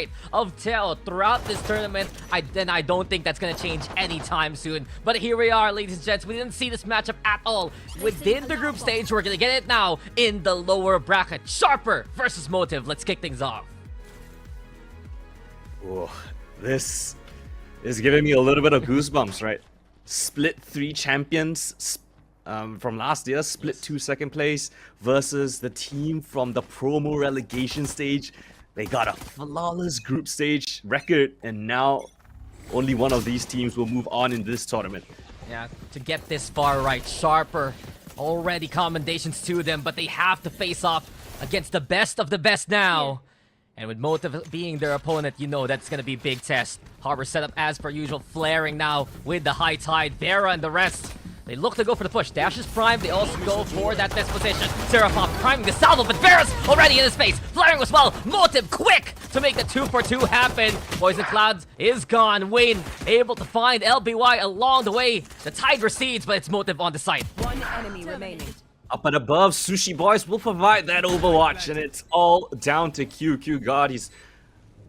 rate of Teo throughout this tournament. I don't think that's going to change anytime soon. But here we are, ladies and gents. We didn't see this matchup at all within the group stage. We're going to get it now in the lower bracket. Sharper versus Motive. Let's kick things off. Oh, this is giving me a little bit of goosebumps, right? Split 3 champions from last year, split 2 second place versus the team from the promo relegation stage. They got a flawless group stage record, and now only one of these teams will move on in this tournament. Yeah, to get this far right, Sharper, already commendations to them, but they have to face off against the best of the best now. And with Motive being their opponent, you know that's going to be big test. Harbor set up as per usual, flaring now with the high tide. Vera and the rest, they look to go for the push. Dash is prime, they also go for that best position. Seraphon priming the salvo, but Vera's already in his face. Flaring as well. Motive quick to make the 2-for-2 happen. Poison Clouds is gone. Wayne able to find LBY along the way. The tide recedes, but it's Motive on the site. One enemy remaining. Up and above, Sushi Boys will provide that overwatch, and it's all down to QQ God. He's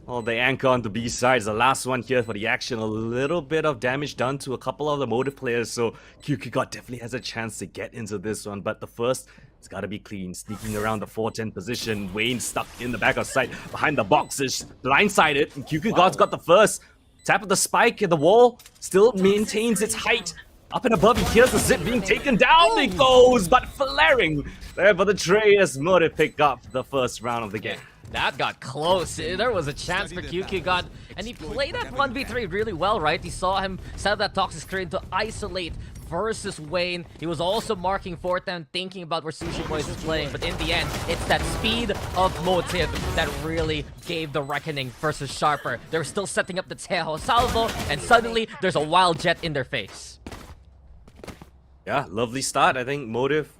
the anchor on the B side is the last one here for the action. A little bit of damage done to a couple of the Motive players, so QQ God definitely has a chance to get into this one. But the first, it's got to be clean. Sneaking around the 410 position. Wayne stuck in the back of sight behind the boxes, blindsided, and QQ God's got the first. Tap of the spike at the wall still maintains its height. Up and above, he hears the zip being taken down. It goes, but flaring there for the trade as Motive pick up the first round of the game. That got close. There was a chance for QQ God, and he played that 1v3 really well, right? He saw him set up that toxic screen to isolate versus Wayne. He was also marking fourth and thinking about where Sushi Boys is playing, but in the end, it's that speed of Motive that really gave the reckoning versus Sharper. They were still setting up the Tejo salvo, and suddenly there's a wild jet in their face. Yeah, lovely start. I think Motive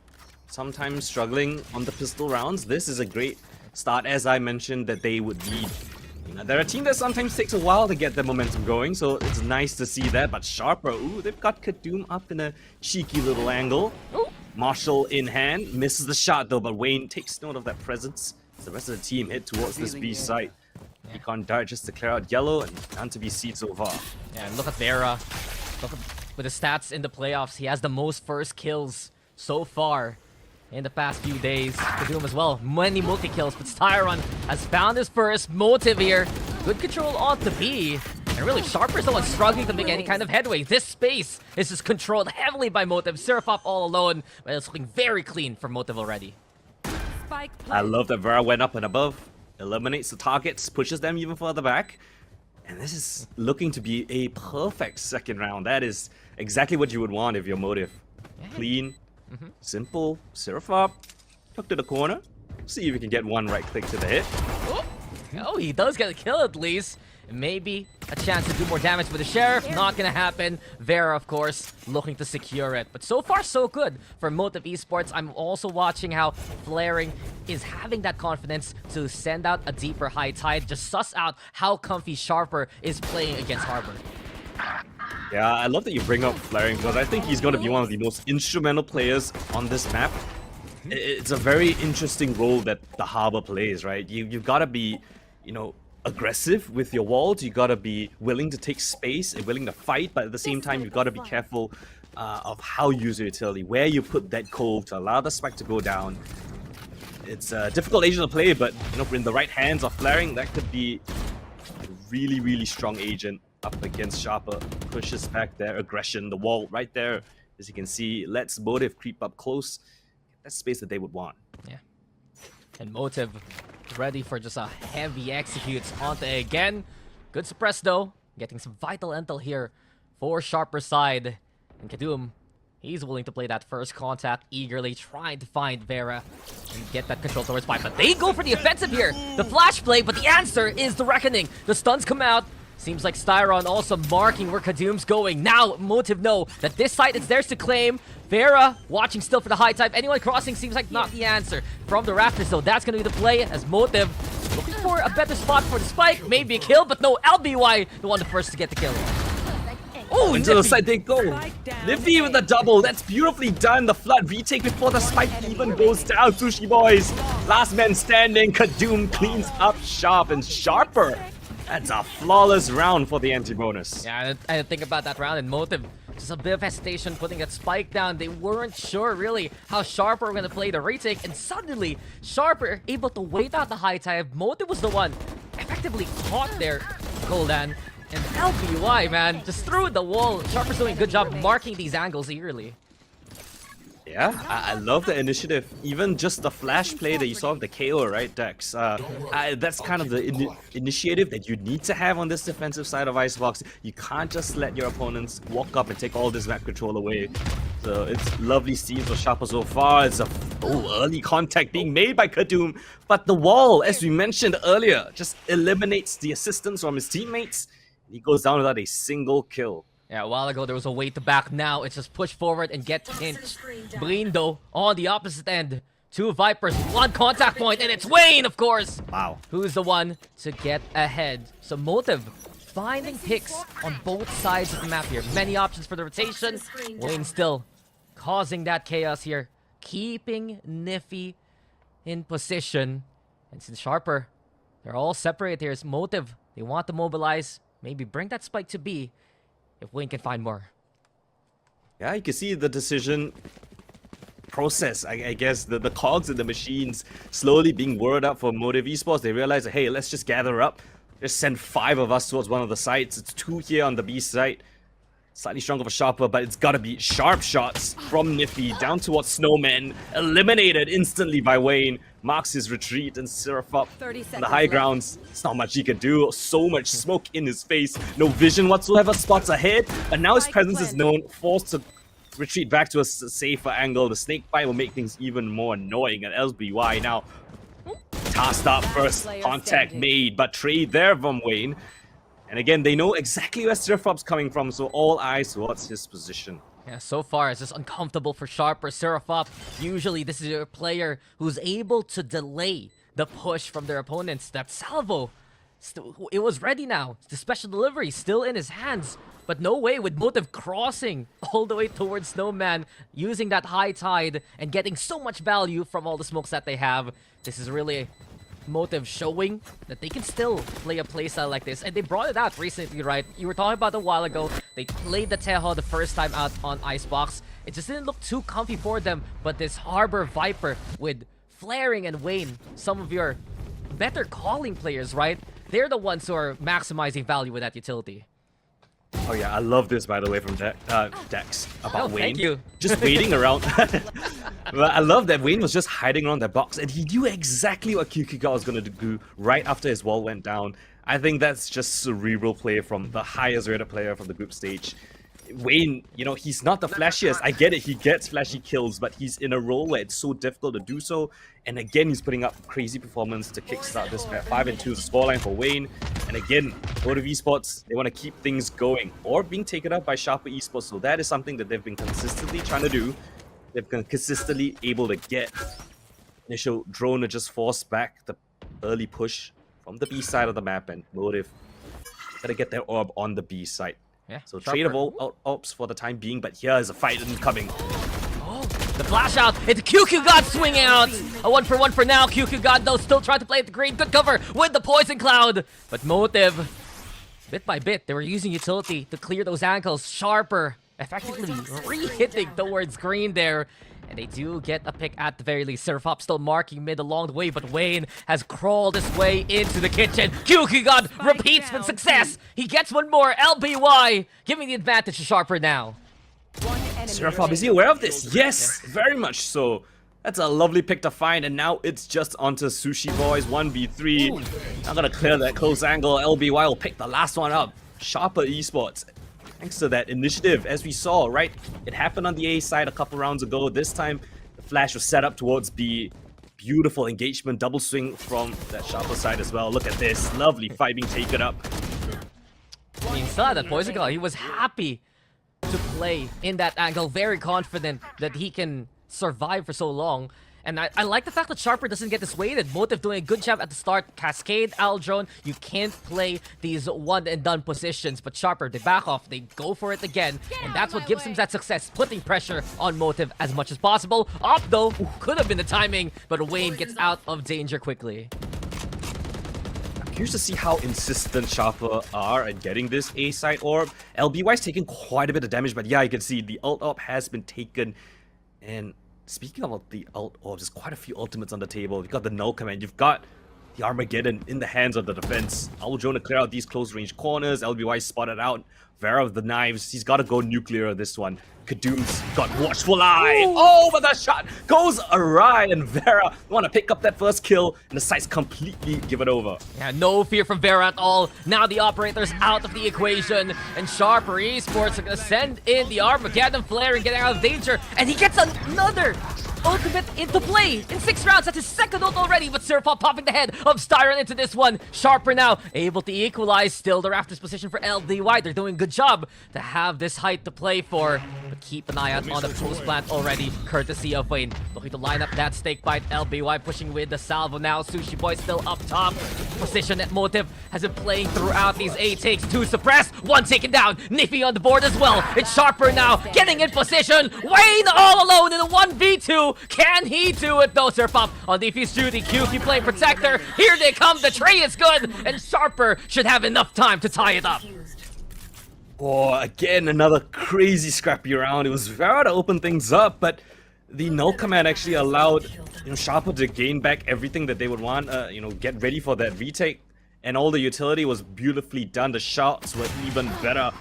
sometimes struggling on the pistol rounds. This is a great start, as I mentioned, that they would need. You know, they're a team that sometimes takes a while to get their momentum going, so it's nice to see that. But Sharper, ooh, they've got Kadoom up in a cheeky little angle. Ooh. Marshall in hand, misses the shot though, but Wayne takes note of that presence. The rest of the team head towards this B site. Econ Dart just to clear out yellow, and none to be seen so far. Yeah, look at Vera. Look at, with the stats in the playoffs, he has the most first kills so far in the past few days. Kadoom as well, many multi-kills, but Styron has found his first. Motive here. Good control on the B. And really, Sharper's the one struggling to make any kind of headway. This space is just controlled heavily by Motive. Seraphop all alone, but it's looking very clean for Motive already. I love that Vera went up and above, eliminates the targets, pushes them even further back. And this is looking to be a perfect second round. That is exactly what you would want if you're Motive. Clean, simple, Seraphop, hook to the corner. See if we can get one right click to the hit. Oh, he does get a kill at least. Maybe a chance to do more damage with the Sheriff. Not gonna happen. Vera, of course, looking to secure it. But so far, so good for Motive Esports. I'm also watching how Flaring is having that confidence to send out a deeper high tide. Just suss out how comfy Sharper is playing against Harbor. Yeah, I love that you bring up Flaring because I think he's going to be one of the most instrumental players on this map. It's a very interesting role that the Harbor plays, right? You've got to be, you know, aggressive with your walls. You got to be willing to take space and willing to fight, but at the same time, you've got to be careful of how you use your utility, where you put that cove to allow the spike to go down. It's a difficult agent to play, but you know, in the right hands of Flaring, that could be a really, really strong agent up against Sharper. Pushes back their aggression, the wall right there, as you can see, lets Motive creep up close. That's space that they would want. Yeah. And Motive ready for just a heavy executes onto again. Good suppress though. Getting some vital intel here for Sharper side. And Kadoom, he's willing to play that first contact, eagerly trying to find Vera and get that control towards 5. But they go for the offensive here. The flash play, but the answer is the reckoning. The stuns come out. Seems like Styron also marking where Kadoom's going. Now, Motive know that this site is theirs to claim. Vera watching still for the high type. Anyone crossing seems like not the answer. From the rafters, though, that's going to be the play as Motive looking for a better spot for the spike. Maybe a kill, but no, LBY, the one the first to get the kill. Oh, into the side they go. Nifty with the double. That's beautifully done. The flood retake before the spike even goes down. Sushi Boys, last man standing. Kadoom cleans up sharp, and Sharper That's a flawless round for the anti-bonus. Yeah, I didn't think about that round, and Motive, just a bit of hesitation putting that spike down. They weren't sure really how Sharper were going to play the retake, and suddenly Sharper able to wait out the high tide. Motive was the one effectively caught there, Goldan, and LBY, man, just threw the wall. Sharper's doing a good job marking these angles eagerly. Yeah, I love the initiative. Even just the flash play that you saw of the KO, right, Dex? That's kind of the initiative that you need to have on this defensive side of Icebox. You can't just let your opponents walk up and take all this map control away. So it's lovely scenes for Sharper so far. It's a early contact being made by Kadoom. But the wall, as we mentioned earlier, just eliminates the assistance from his teammates. He goes down without a single kill. Yeah, a while ago there was a way to back. Now it's just push forward and get pinched. Blindo on the opposite end. 2 Vipers, 1 contact point, and it's Wayne, of course! Wow. Who's the one to get ahead? So Motive finding picks on both sides of the map here. Many options for the rotation. Wayne still causing that chaos here. Keeping Niffy in position. And since Sharper, they're all separated here. It's Motive. They want to mobilize. Maybe bring that spike to B. If Wayne can find more. Yeah, you can see the decision process, I guess, the cogs in the machines slowly being whirled up for Motive Esports. They realize, hey, let's just gather up. Just send 5 of us towards one of the sites. It's 2 here on the B site. Slightly stronger for Sharper, but it's gotta be sharp shots from Niffy down towards Snowman. Eliminated instantly by Wayne. Marks his retreat and Seraph up on the high grounds. It's not much he can do. So much smoke in his face. No vision whatsoever. Spots ahead. But now his presence is known. Forced to retreat back to a safer angle. The snake bite will make things even more annoying. And LBY now tasked up. First contact made, but trade there from Wayne. And again, they know exactly where Seraphop's coming from, so all eyes towards his position. Yeah, so far it's just uncomfortable for Sharper. Seraphop, usually this is a player who's able to delay the push from their opponents. That salvo, it was ready now. The special delivery still in his hands. But no way with Motive crossing all the way towards Snowman, using that high tide and getting so much value from all the smokes that they have. This is really Motive showing that they can still play a playstyle like this, and they brought it out recently, right? You were talking about it a while ago. They played the Teho the first time out on Icebox. It just didn't look too comfy for them, but this Harbor Viper with Flaring and Wayne, some of your better calling players, right? They're the ones who are maximizing value with that utility. Oh yeah, I love this, by the way, from Dex about Wayne. Thank you. Just waiting around. But I love that Wayne was just hiding around that box, and he knew exactly what QQGA was going to do right after his wall went down. I think that's just cerebral play from the highest rated player from the group stage. Wayne, you know, he's not the flashiest. I get it, he gets flashy kills, but he's in a role where it's so difficult to do so. And again, he's putting up crazy performance to kickstart this map. 5-2 is the scoreline for Wayne. And again, Motive Esports, they want to keep things going or being taken up by Sharper Esports. So that is something that they've been consistently trying to do. They've been consistently able to get initial drone to just force back the early push from the B side of the map, and Motive gotta get their orb on the B side. Yeah, so trade of all orbs for the time being, but here is a fight incoming. Oh, the flash out. It's QQGA swing out. A 1-for-1 for now. QQGA though still trying to play at the green. Good cover with the poison cloud. But Motive, bit by bit, they were using utility to clear those ankles. Sharper effectively re-hitting towards green there. And they do get a pick at the very least. Seraphop still marking mid along the way, but Wayne has crawled his way into the kitchen. QQGA repeats with success. He gets one more. LBY giving the advantage to Sharper now. Seraphop, is he aware of this? Yes, very much so. That's a lovely pick to find, and now it's just onto Sushi Boys 1v3. Not gonna clear that close angle. LBY will pick the last one up. Sharper Esports, thanks to that initiative, as we saw, right? It happened on the A side a couple rounds ago. This time, the flash was set up towards B. Beautiful engagement, double swing from that Sharper side as well. Look at this, lovely fight being taken up. I mean, saw that poison cloud. He was happy to play in that angle, very confident that he can survive for so long. And I like the fact that Sharper doesn't get dissuaded. Motive doing a good job at the start. Cascade, Aldrone, you can't play these one-and-done positions. But Sharper, they back off, they go for it again. And that's what gives them that success, putting pressure on Motive as much as possible. Up though, could have been the timing, but Wayne gets out of danger quickly. curious to see how insistent Sharper are at getting this A side orb. LBY's taking quite a bit of damage, but yeah, you can see the ult orb has been taken. And speaking about the ult orbs, there's quite a few ultimates on the table. You've got the null command, you've got the Armageddon in the hands of the defense. Aljon to clear out these close range corners. LBY spotted out. Vera with the knives. He's got to go nuclear this one. Kadoom's got watchful eye. Oh, but that shot goes awry, and Vera want to pick up that first kill, and the sights completely give it over. Yeah, no fear from Vera at all. Now the operator's out of the equation, and Sharper Esports are gonna send in the Armageddon flare and getting out of danger, and he gets another ultimate into play in 6 rounds. That's his second ult already, but Sirpop popping the head of Styron into this one. Sharper now able to equalize. Still the Raptors position for LDY. They're doing a good job to have this height to play for. But keep an eye out on the post plant already, courtesy of Wayne. Looking to line up that stake bite. LBY pushing with the salvo now. Sushi Boy still up top. Position at Motive has been playing throughout these 8 takes. 2 suppressed, 1 taken down. Niffy on the board as well. It's Sharper now getting in position. Wayne all alone in a 1v2. Can he do it though? Sirpop on Niffy's duty. QQ playing protector. Here they come. The tree is good. And Sharper should have enough time to tie it up. Oh, again, another crazy scrappy round. It was Vera to open things up, but the null command actually allowed Sharper to gain back everything that they would want. Get ready for that retake, and all the utility was beautifully done. The shots were even better.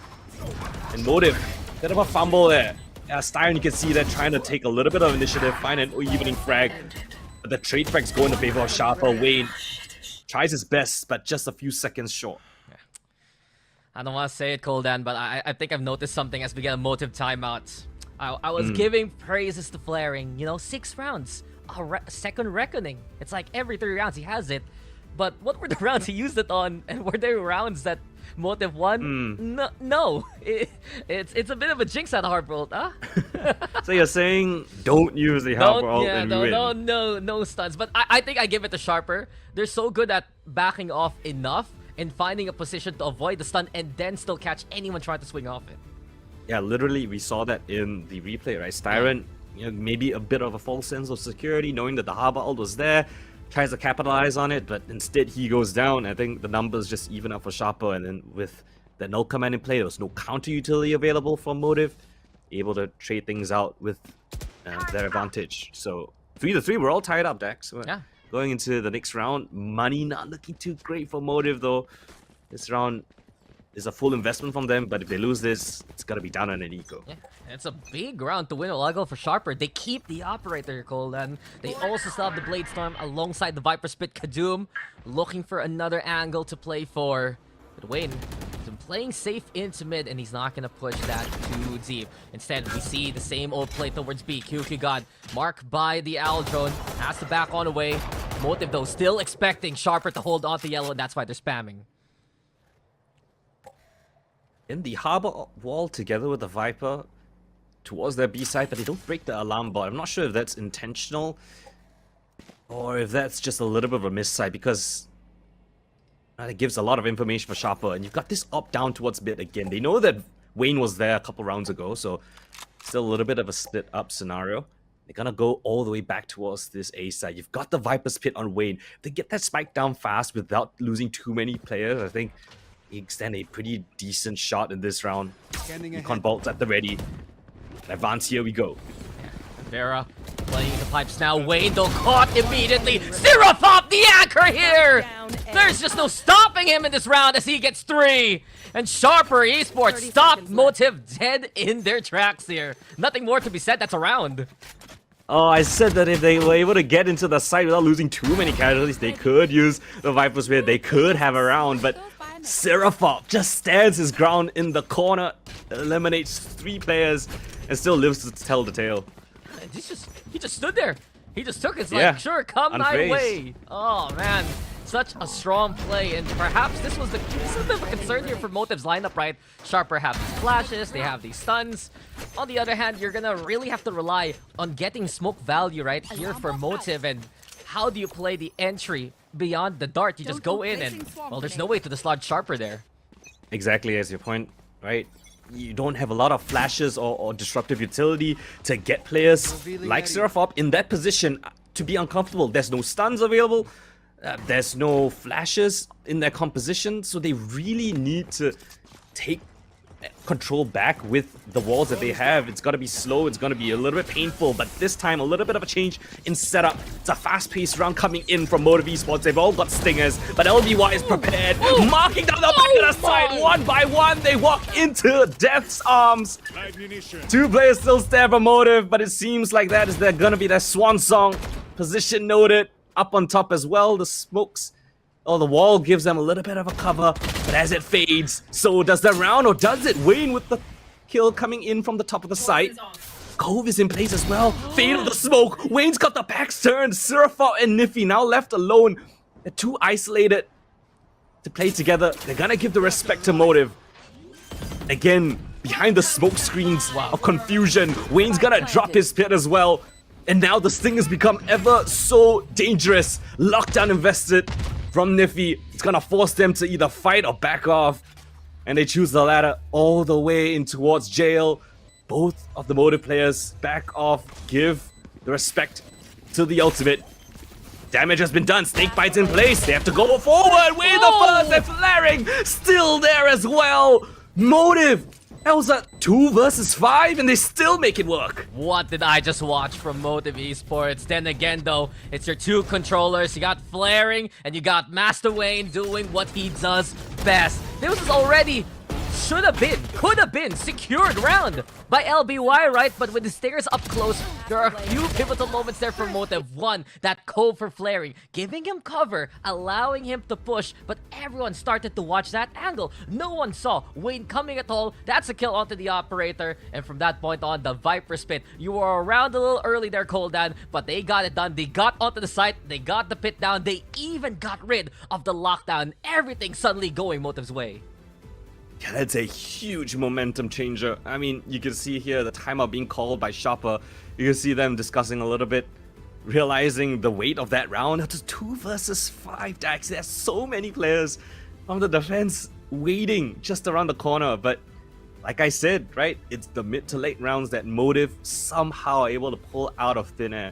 And Motive, bit of a fumble there. Styron, you can see that trying to take a little bit of initiative, find an evening frag, but the trade frags go in the favor of Sharper. Wayne tries his best, but just a few seconds short. I don't want to say it, Coldan, but I think I've noticed something as we get a Motive timeout. I was giving praises to Flaring. 6 rounds. A second reckoning. It's like every 3 rounds he has it. But what were the rounds he used it on? And were there rounds that Motive won? No. It's a bit of a jinx at Hardbolt, huh? So you're saying don't use the Hardbolt and win? No stuns. But I think I give it to Sharper. They're so good at backing off enough and finding a position to avoid the stun and then still catch anyone trying to swing off it. Yeah, literally, we saw that in the replay, right? Styron, maybe a bit of a false sense of security, knowing that the Harbor ult was there, tries to capitalize on it, but instead he goes down. I think the numbers just even up for Sharper, and then with the null command in play, there was no counter utility available from Motive, able to trade things out with their advantage. So 3-3, we're all tied up, Dax. Yeah. Going into the next round, money not looking too great for Motive though. This round is a full investment from them, but if they lose this, it's gotta be down on an eco. Yeah, it's a big round to win a Lago for Sharper. They keep the operator, Cole, and they also still have the Blade Storm alongside the Viper Spit. Kadoom looking for another angle to play for. But Wayne has been playing safe into mid, and he's not gonna push that too deep. Instead, we see the same old play towards B. QQ got marked by the Owl drone, has to back on away. Motive though still expecting Sharper to hold on to yellow, and that's why they're spamming. In the Harbor wall together with the Viper towards their B side, but they don't break the alarm bot. I'm not sure if that's intentional or if that's just a little bit of a miss side, because it gives a lot of information for Sharper. And you've got this up down towards mid again. They know that Wayne was there a couple rounds ago, so still a little bit of a split up scenario. They're gonna go all the way back towards this A side. You've got the Viper's Pit on Wayne. If they get that spike down fast without losing too many players, I think he extend a pretty decent shot in this round. Econ bolts at the ready. Advance, here we go. Vera playing the pipes now. Wayne though caught immediately. Sirapop the anchor here! There's just no stopping him in this round as he gets 3. And Sharper Esports stopped Motive dead in their tracks here. Nothing more to be said, that's a round. Oh, I said that if they were able to get into the site without losing too many casualties, they could use the Viper Spear, they could have a round, but Seraphop just stands his ground in the corner, eliminates 3 players, and still lives to tell the tale. He just stood there. He just took it. It's Yeah, like, sure, come my unfazed. way. Oh, man. Such a strong play, and perhaps this is a bit of a concern here for Motive's lineup, right? Sharper have these flashes, they have these stuns. On the other hand, you're gonna really have to rely on getting smoke value right here for Motive, and how do you play the entry beyond the dart? You just go in and, well, there's no way to dislodge Sharper there. Exactly as your point, right? You don't have a lot of flashes or disruptive utility to get players like Seraphop in that position to be uncomfortable. There's no stuns available. There's no flashes in their composition, so they really need to take control back with the walls that they have. It's got to be slow, it's going to be a little bit painful, but this time a little bit of a change in setup. It's a fast-paced round coming in from Motive Esports. They've all got stingers, but LBY is prepared, marking down the back of the side. One by one, they walk into Death's arms. Two players still stand for Motive, but it seems like that is going to be their swan song. Position noted, up on top as well. The smokes, the wall gives them a little bit of a cover, but as it fades, so does the round, or does it? Wayne with the kill coming in from the top of the site. Cove is in place as well. Fade of the smoke. Wayne's got the backs turned. Surfa and Niffy now left alone. They're too isolated to play together. They're gonna give the respect to Motive. Again, behind the smoke screens of confusion, Wayne's gonna drop his pit as well. And now the sting has become ever so dangerous. Lockdown invested from Niffy. It's gonna force them to either fight or back off. And they choose the latter all the way in towards jail. Both of the Motive players back off, give the respect to the ultimate. Damage has been done, snake bites in place. They have to go forward with the first. They're flaring, still there as well. Motive, that was a 2 versus 5 and they still make it work. What did I just watch from Motive Esports? Then again though, it's your two controllers. You got Flaring and you got Master Wayne doing what he does best. This was already should have been, could have been secured round by LBY, right? But with the stairs up close, there are a few pivotal moments there for Motive. One, that Cove for Flaring, giving him cover, allowing him to push, but everyone started to watch that angle. No one saw Wayne coming at all. That's a kill onto the operator, and from that point on, the Viper Spit. You were around a little early there, Coldan, but they got it done. They got onto the site, they got the pit down, they even got rid of the lockdown. Everything suddenly going Motive's way. Yeah, that's a huge momentum changer. I mean, you can see here the timeout being called by Shopper. You can see them discussing a little bit, realizing the weight of that round. It's 2 versus 5, Dax. There's so many players on the defense waiting just around the corner. But like I said, right, it's the mid to late rounds that Motive somehow are able to pull out of thin air.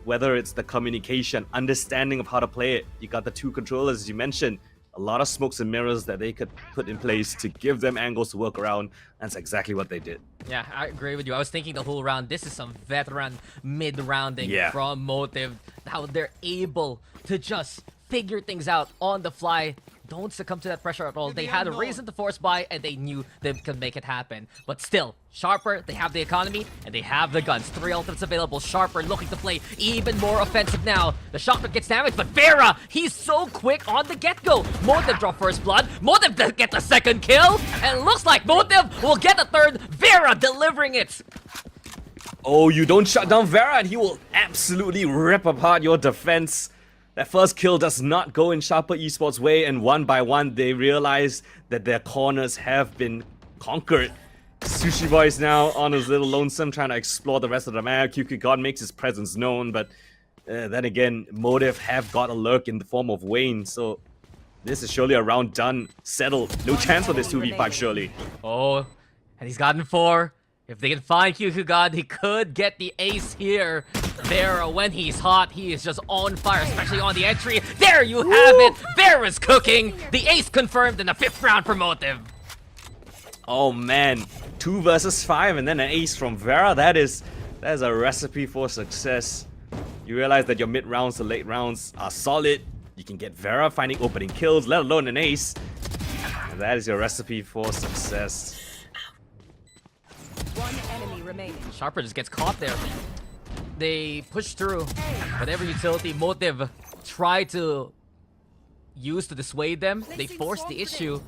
Whether it's the communication, understanding of how to play it. You got the two controllers, as you mentioned. A lot of smokes and mirrors that they could put in place to give them angles to work around. That's exactly what they did. Yeah, I agree with you. I was thinking the whole round, this is some veteran mid-rounding from Motive. How they're able to just figure things out on the fly. Don't succumb to that pressure at all. They had a reason to force buy, and they knew they could make it happen. But still, Sharper, they have the economy, and they have the guns. 3 ultimates available. Sharper looking to play even more offensive now. The shotgun gets damaged, but Vera, he's so quick on the get-go. Motive draw first blood. Motive get the second kill, and looks like Motive will get the third. Vera delivering it. Oh, you don't shut down Vera, and he will absolutely rip apart your defense. That first kill does not go in Sharper Esports' way, and one by one, they realize that their corners have been conquered. Sushi Boy's now on his little lonesome, trying to explore the rest of the map. QQ God makes his presence known, but then again, Motive have got a lurk in the form of Wayne, so this is surely a round done, settled. No chance for this 2v5, surely. Oh, and he's gotten 4. If they can find QQ God, he could get the ace here. Vera, when he's hot, he is just on fire, especially on the entry. There you have it. Vera's cooking. The ace confirmed in the 5th round for Motive. Oh man, 2 versus 5 and then an ace from Vera. That is a recipe for success. You realize that your mid rounds to late rounds are solid. You can get Vera finding opening kills, let alone an ace. And that is your recipe for success. One enemy remaining. Sharper just gets caught there. They push through whatever utility Motive tried to use to dissuade them. They forced the issue.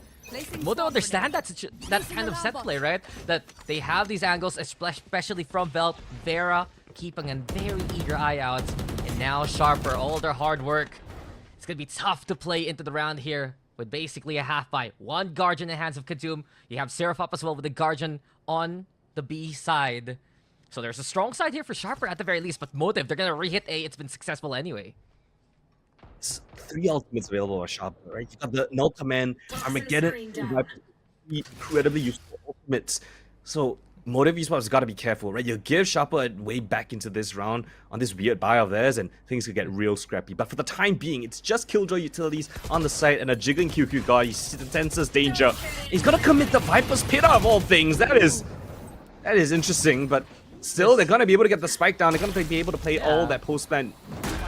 Motive understand that kind of set play, right? That they have these angles, especially from Velt. Vera keeping a very eager eye out. And now Sharper, all their hard work. It's gonna be tough to play into the round here with basically a half buy. 1 Guardian in the hands of Kadum. You have Seraph up as well with the Guardian on the B side. So there's a strong side here for Sharper at the very least, but Motive, they're gonna re-hit A. It's been successful anyway. It's 3 ultimates available for Sharper, right? You got the Null Command, Armageddon, incredibly useful ultimates. So Motive Esports has got to be careful, right? You give Sharper a way back into this round on this weird buy of theirs, and things could get real scrappy. But for the time being, it's just Killjoy utilities on the site and a jiggling QQ guard. He senses danger. He's gonna commit the Viper's Pit of all things. That is interesting, but still, they're gonna be able to get the spike down. They're gonna be able to play all that post plan.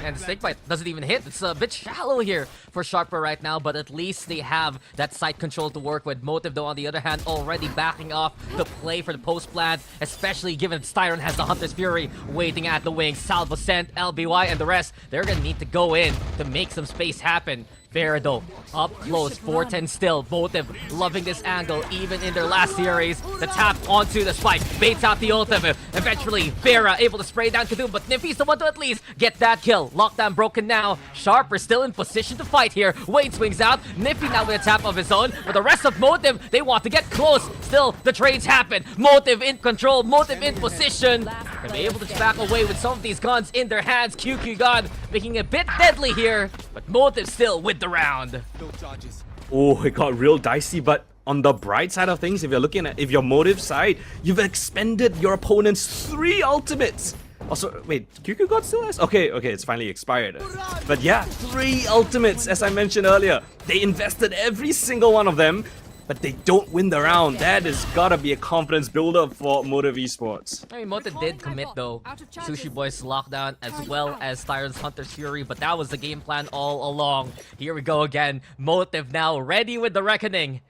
And the snake bite doesn't even hit. It's a bit shallow here for Sharper right now, but at least they have that site control to work with. Motive, though, on the other hand, already backing off the play for the post plant, especially given Styron has the Hunter's Fury waiting at the wings. Salvo sent, LBY, and the rest, they're gonna need to go in to make some space happen. Vera, though, up close, 410 still. Motive loving this angle, even in their last series. The tap onto the spike, baits out the ultimate. Eventually, Vera able to spray down Kadum, but Nifty's the one to at least get that kill. Lockdown broken now. Sharper still in position to fight here. Wade swings out. Nifty now with a tap of his own. But the rest of Motive, they want to get close. Still, the trades happen. Motive in control, Motive in position. They'll be able to back away with some of these guns in their hands. QQ God making it a bit deadly here, but Motive still with the round. Oh, it got real dicey, but on the bright side of things, if you're Motive side, you've expended your opponent's 3 ultimates. Also, wait, QQ God still has? Okay, it's finally expired. But yeah, 3 ultimates, as I mentioned earlier. They invested every single one of them, but they don't win the round. That has gotta be a confidence builder for Motive Esports. I mean, Motive did commit, though. Sushi Boy's lockdown as well as Styron's Hunter's Fury, but that was the game plan all along. Here we go again. Motive now ready with the reckoning.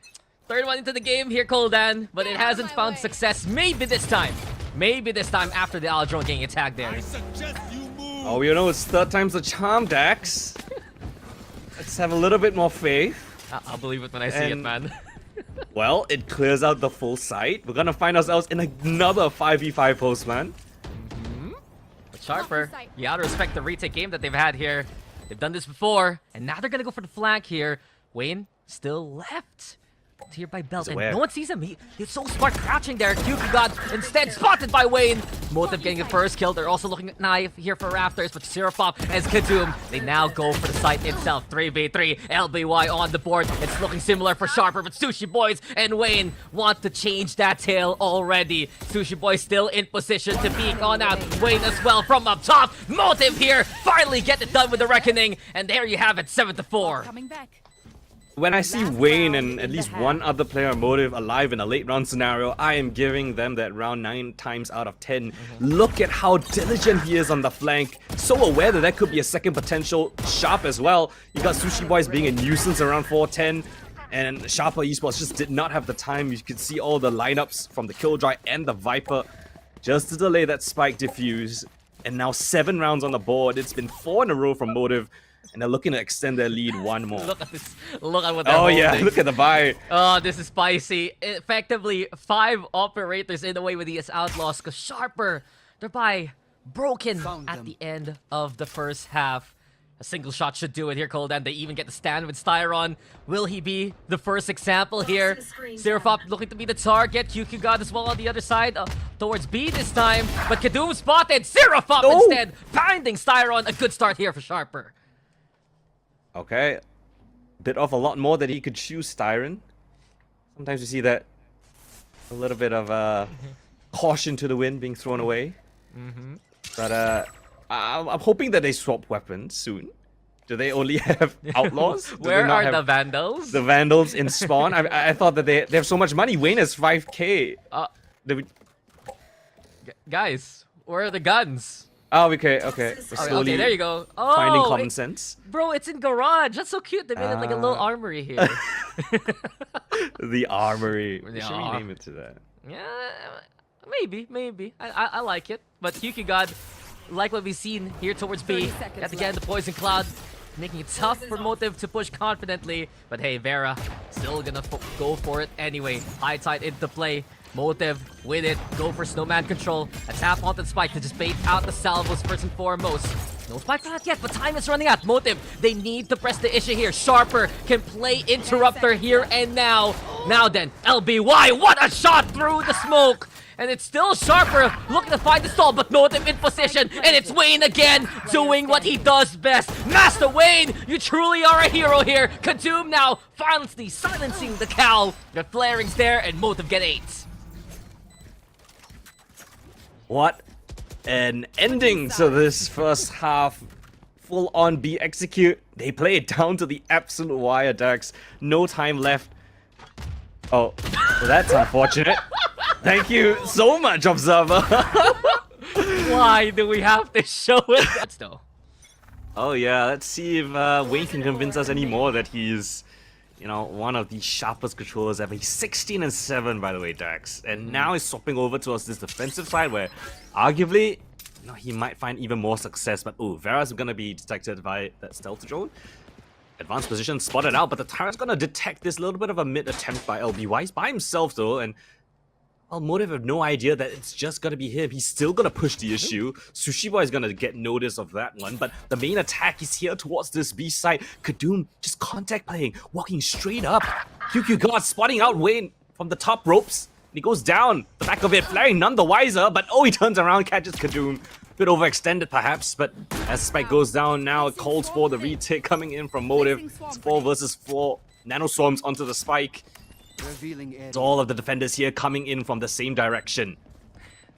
Third one into the game here, Koldan, but it hasn't found success. Maybe this time. Maybe this time after the Aldrone getting attacked there. Oh, you know, it's 3rd time's the charm, Dax. Let's have a little bit more faith. I'll believe it when I see it, man. Well, it clears out the full site. We're gonna find ourselves in another 5v5 post, man. But Sharper, you gotta respect the retake game that they've had here. They've done this before, and now they're gonna go for the flank here. Wayne still left. Here by Belt, and no one sees him. He's so smart crouching there. QQ God instead spotted by Wayne. Motive getting the first kill. They're also looking at knife here for Raptors, but Seraphop as Kadum, they now go for the site itself. 3v3, LBY on the board. It's looking similar for Sharper, but Sushi Boys and Wayne want to change that tail already. Sushi Boy still in position to peek on out. Wayne as well from up top. Motive here, finally get it done with the reckoning, and there you have it, 7-4. Coming back. When I see Wayne and at least one other player Motive alive in a late round scenario, I am giving them that round 9 times out of 10. Look at how diligent he is on the flank. So aware that could be a second potential Sharp as well. You got Sushi Boys being a nuisance around 410. And Sharper Esports just did not have the time. You could see all the lineups from the Killjoy and the Viper just to delay that spike diffuse. And now 7 rounds on the board. It's been 4 in a row from Motive. And they're looking to extend their lead one more. Look at this. Look at what they're holding. Yeah, holding. look at the buy. Oh, this is spicy. Effectively, 5 operators in the way with these outlaws. Because Sharper, they're by broken at the end of the first half. A single shot should do it here, Koldan. They even get to stand with Styron. Will he be the first example here? Seraphop looking to be the target. QQ God as well on the other side. Towards B this time. But Kadum spotted. Seraphop instead. Finding Styron. A good start here for Sharper. Okay. Bit off a lot more that he could choose Styron. Sometimes you see that a little bit of caution to the wind being thrown away. But I'm hoping that they swap weapons soon. Do they only have outlaws? Where are the Vandals? The Vandals in spawn? I thought that they have so much money. Wayne has 5k. Guys, where are the guns? Oh, okay. We're slowly there you go. Oh, finding common sense. Bro, it's in garage. That's so cute. They made it like a little armory here. The armory. The Should we name it to that? Yeah, maybe. I like it. But QQ God, like what we've seen here towards B. Yet again, the Poison Cloud making it tough for Motive to push confidently. But hey, Vera still gonna go for it anyway. High tide into play. Motive with it, go for snowman control. A tap onto the spike to just bait out the salvos first and foremost. No spike not yet, but time is running out. Motive, they need to press the issue here. Sharper can play interrupter here and now. Now then, LBY, what a shot through the smoke! And it's still Sharper looking to find the stall, but Motive in position. And it's Wayne again, doing what he does best. Master Wayne, you truly are a hero here. Kadum now violently silencing the cow. The flaring's there, and Motive get 8. What an ending to this first half. Full on B execute. They play it down to the absolute wire, Dax. No time left. Oh, well, that's unfortunate. Thank you so much, Observer. Why do we have to show it? That's though. Oh yeah, let's see if Wayne can convince us anymore that he's, you know, one of the sharpest controllers ever. He's 16-7, by the way, Dax. And now he's swapping over towards this defensive side where, arguably, you know, he might find even more success. But, oh, Vera's gonna be detected by that stealth drone. Advanced position spotted out, but the Tyrant's gonna detect this little bit of a mid attempt by LBY. He's by himself, though, and... well, Motive have no idea that it's just gonna be him. He's still gonna push the issue. Sushi Boy is gonna get notice of that one, but the main attack is here towards this B side. Kadoom just contact playing, walking straight up. QQ God spotting out Wayne from the top ropes. And he goes down the back of it, flaring none the wiser, but oh, he turns around, catches Kadoom. Bit overextended perhaps, but as Spike goes down now, it calls for the retake coming in from Motive. It's 4 versus 4. Nano Swarms onto the Spike. It's all of the defenders here coming in from the same direction.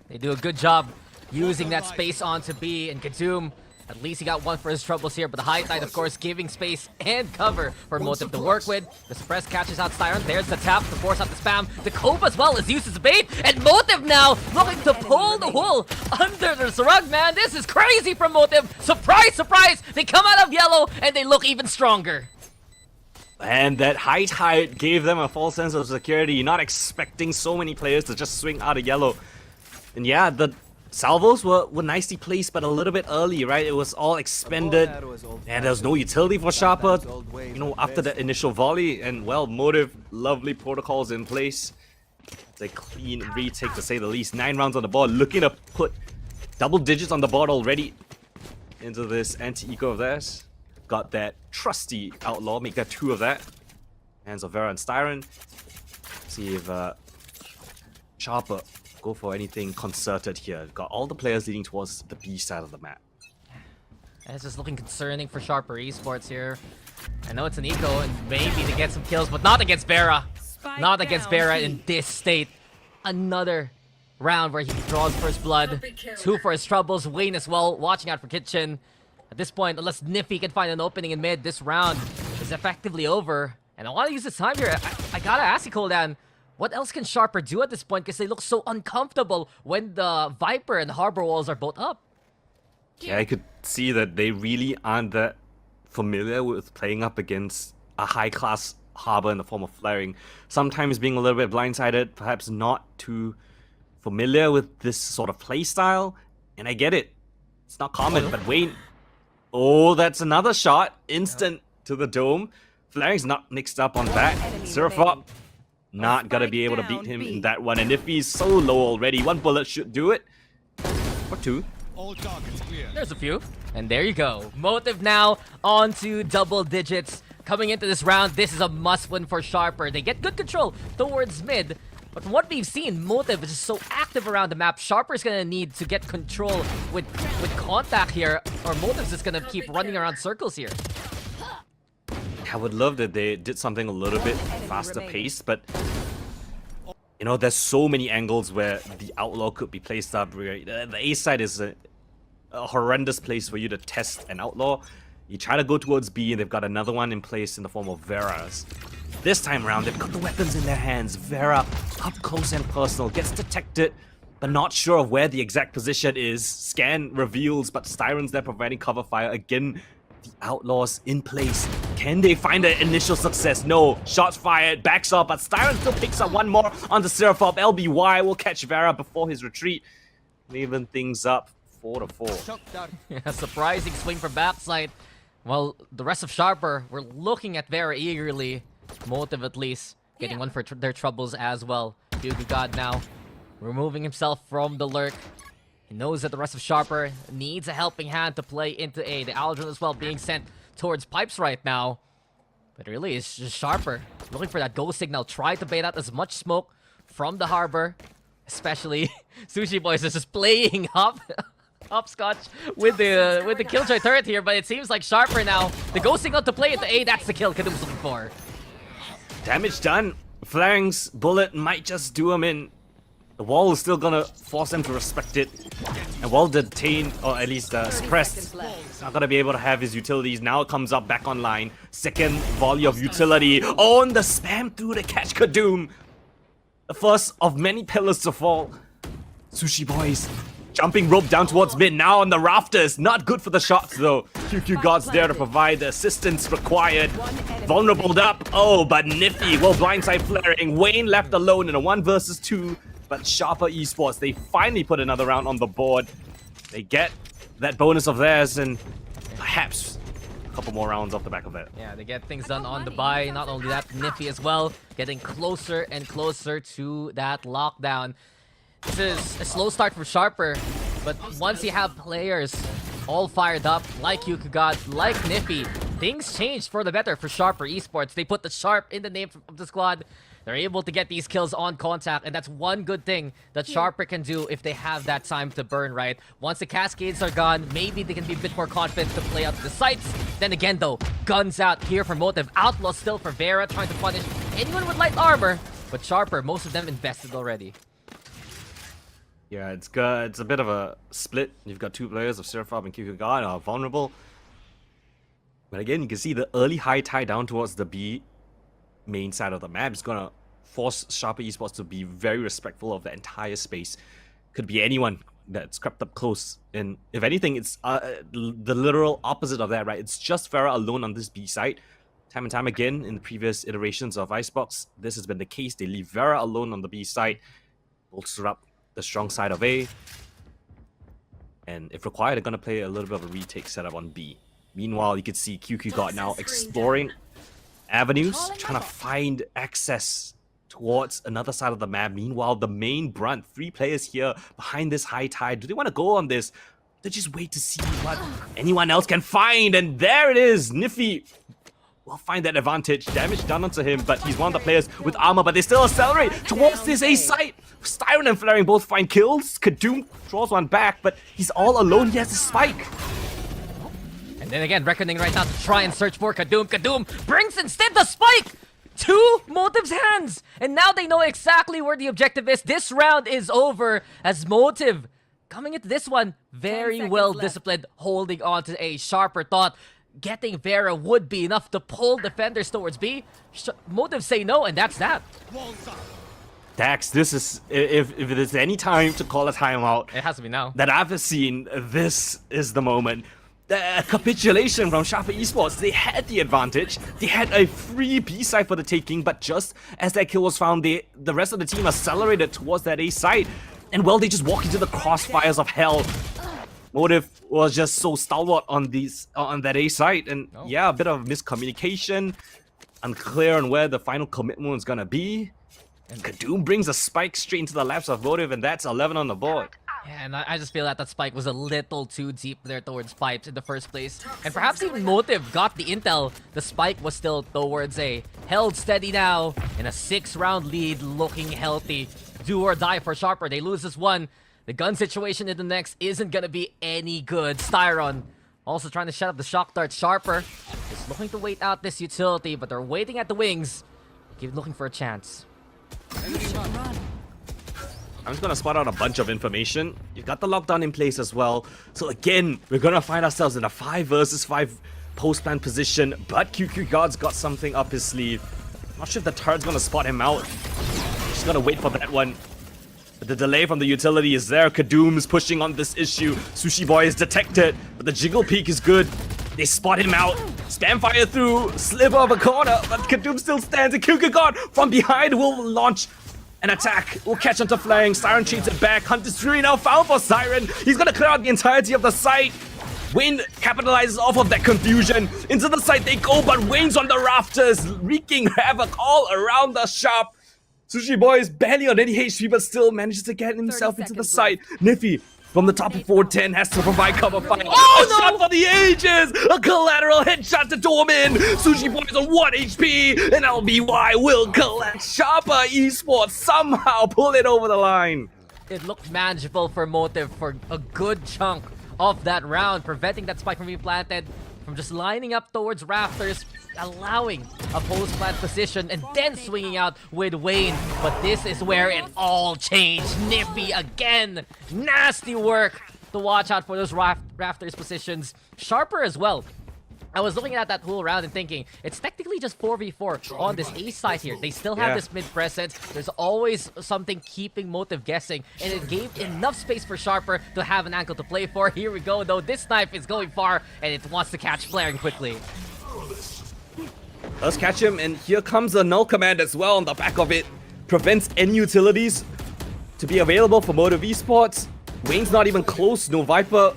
They do a good job using that space onto B, and Kadoom, at least he got one for his troubles here, but the High Tide, of course, giving space and cover for Motive to work with. The Suppress catches out Styron. There's the tap to force out the spam. The Cove as well is used as bait, and Motive now looking to pull the wool under the rug, man. This is crazy from Motive. Surprise, surprise! They come out of yellow, and they look even stronger. And that High Tide gave them a false sense of security, not expecting so many players to just swing out of yellow. And yeah, the salvos were nicely placed, but a little bit early, right? It was all expended, and there was no utility for Sharper, you know, after that initial volley. And well, Motive, lovely protocols in place. It's a clean retake to say the least. 9 rounds on the board, looking to put double digits on the board already into this anti-eco of theirs. Got that trusty outlaw, make that 2 of that. Hands of Vera and Styron. See if Sharper go for anything concerted here. Got all the players leading towards the B side of the map. This is looking concerning for Sharper Esports here. I know it's an eco and maybe to get some kills, but not against Vera. Not against Vera in this state. Another round where he draws first blood. 2 for his troubles. Wayne as well, watching out for Kitchen. At this point, unless Niffy can find an opening in mid, this round is effectively over. And I want to use this time here. I gotta ask you, Coldan, what else can Sharper do at this point? Because they look so uncomfortable when the Viper and the Harbor Walls are both up. Yeah, I could see that they really aren't that familiar with playing up against a high-class Harbor in the form of Flaring. Sometimes being a little bit blindsided, perhaps not too familiar with this sort of playstyle. And I get it. It's not common, but Wayne... oh, that's another shot. Instant to the dome. Flaring's not mixed up on that. Surfop not gonna be able to beat him in that one. And if he's so low already, 1 bullet should do it. Or 2. There's a few. And there you go. Motive now on to double digits. Coming into this round, this is a must-win for Sharper. They get good control towards mid. But from what we've seen, Motive is just so active around the map. Sharper's gonna need to get control with contact here, or Motive's just gonna keep running around circles here. I would love that they did something a little bit faster paced, but you know, there's so many angles where the Outlaw could be placed up. The A side is a horrendous place for you to test an Outlaw. You try to go towards B, and they've got another one in place in the form of Vera's. This time around, they've got the weapons in their hands. Vera, up close and personal, gets detected, but not sure of where the exact position is. Scan reveals, but Styron's there providing cover fire. Again, the Outlaws in place. Can they find an initial success? No. Shots fired, backs up, but Styron still picks up 1 more on the Seraphop. LBY will catch Vera before his retreat. And even things up 4-4. Yeah, surprising swing from backside. Well, the rest of Sharper, we're looking at Vera eagerly. Motive at least, getting one for their troubles as well. Yugi God now removing himself from the lurk. He knows that the rest of Sharper needs a helping hand to play into A. The Aldrin as well being sent towards pipes right now. But really, it's just Sharper looking for that go signal. Try to bait out as much smoke from the Harbor. Especially Sushi Boys is just playing hopscotch with the Killjoy turret here. But it seems like Sharper now, the go signal to play into A, that's the kill Kadoom's looking for. Damage done. Flaring's bullet might just do him in. The wall is still gonna force them to respect it. And while detain, or at least suppressed, he's not gonna be able to have his utilities. Now it comes up back online. Second volley of utility on the spam through to catch Kadoom. The first of many pillars to fall. Sushi Boys jumping rope down towards mid, now on the rafters. Not good for the shots though. QQ God's there to provide the assistance required. Vulnerable up. Oh, but Nifty will blindside flaring. Wayne left alone in a 1 versus 2. But Sharper Esports, they finally put another round on the board. They get that bonus of theirs and perhaps a couple more rounds off the back of that. Yeah, they get things done on the buy. Not only that, Nifty as well, getting closer and closer to that lockdown. This is a slow start for Sharper, but once you have players all fired up, like Yukugat, like Niffy, things change for the better for Sharper Esports. They put the Sharp in the name of the squad. They're able to get these kills on contact, and that's one good thing that Sharper can do if they have that time to burn, right? Once the cascades are gone, maybe they can be a bit more confident to play out the sites. Then again, though, guns out here for Motive. Outlaw still for Vera, trying to punish anyone with light armor. But Sharper, most of them invested already. Yeah, it's good. It's a bit of a split. You've got two players of Seraphab and QQ God are vulnerable. But again, you can see the early high tide down towards the B main side of the map is gonna force Sharper Esports to be very respectful of the entire space. Could be anyone that's crept up close, and if anything, it's the literal opposite of that, right? It's just Farah alone on this B side. Time and time again in the previous iterations of Icebox, this has been the case. They leave Vera alone on the B side, bolster up the strong side of A, and if required, they're gonna play a little bit of a retake setup on B. Meanwhile, you can see QQ God now exploring avenues, trying to find access towards another side of the map. Meanwhile, the main brunt, 3 players here behind this high tide. Do they want to go on this? They just wait to see what anyone else can find, and there it is. Niffy will find that advantage. Damage done onto him, but he's one of the players with armor, but they still accelerate towards this A site. Styron and Flaring both find kills. Kadoom draws one back, but he's all alone. He has a spike. And then again, Reckoning right now to try and search for Kadoom. Kadoom brings instead the spike to Motive's hands. And now they know exactly where the objective is. This round is over as Motive coming into this one very well disciplined, holding on to A. Sharper thought getting Vera would be enough to pull defenders towards B. Motive say no, and that's that. Dax, this is, if there's any time to call a timeout, it has to be now, that I've seen, this is the moment. The capitulation from Sharper Esports. They had the advantage. They had a free B side for the taking, but just as that kill was found, the rest of the team accelerated towards that A side. And well, they just walk into the crossfires of hell. Motive was just so stalwart on that A side, and yeah, a bit of miscommunication, unclear on where the final commitment is gonna be. And Kadoom brings a spike straight into the laps of Motive, and that's 11 on the board. Yeah, and I just feel that spike was a little too deep there towards pipes in the first place. And perhaps even Motive got the intel. The spike was still towards A. Held steady now in a 6-round lead, looking healthy. Do or die for Sharper. They lose this one. The gun situation in the next isn't gonna be any good. Styron also trying to shut up the shock dart. Sharper is looking to wait out this utility, but they're waiting at the wings. Keep looking for a chance. I'm just gonna spot out a bunch of information. You've got the lockdown in place as well. So again, we're gonna find ourselves in a 5 versus 5 post-plan position, but QQ God's got something up his sleeve. Not sure if the turret's gonna spot him out. Just gotta wait for that one. But the delay from the utility is there. Kadoom's pushing on this issue. Sushi Boy is detected, but the jiggle peek is good. They spot him out. Spam fire through, sliver of a corner, but Kadoom still stands, and QQ God from behind will launch an attack. Will catch onto Flaring. Siren chains it back. Hunt is 3 now found for Siren. He's gonna clear out the entirety of the site. Wayne capitalizes off of that confusion. Into the site they go, but Wayne's on the rafters, wreaking havoc all around the shop. Sushi Boy is barely on any HP, but still manages to get himself into the site. Niffy from the top of 410 has to provide cover fire. Oh, no! Shot for the ages! A collateral headshot to Dorman. Sushi Boy is on 1 HP, and LBY will collect. Sharper Esports somehow pull it over the line. It looked manageable for Motive for a good chunk of that round, preventing that spike from being planted. from just lining up towards Rafters, allowing a post-plant position, and then swinging out with Wayne. But this is where it all changed. Nippy again. Nasty work to watch out for those Rafters positions. Sharper as well. I was looking at that whole round and thinking, it's technically just 4v4 on this A side here. They still have this mid presence. There's always something keeping Motive guessing, and it gave enough space for Sharper to have an angle to play for. Here we go, though. This knife is going far, and it wants to catch Flaring quickly. Let's catch him, and here comes a null command as well on the back of it. Prevents any utilities to be available for Motive Esports. Wayne's not even close, no Viper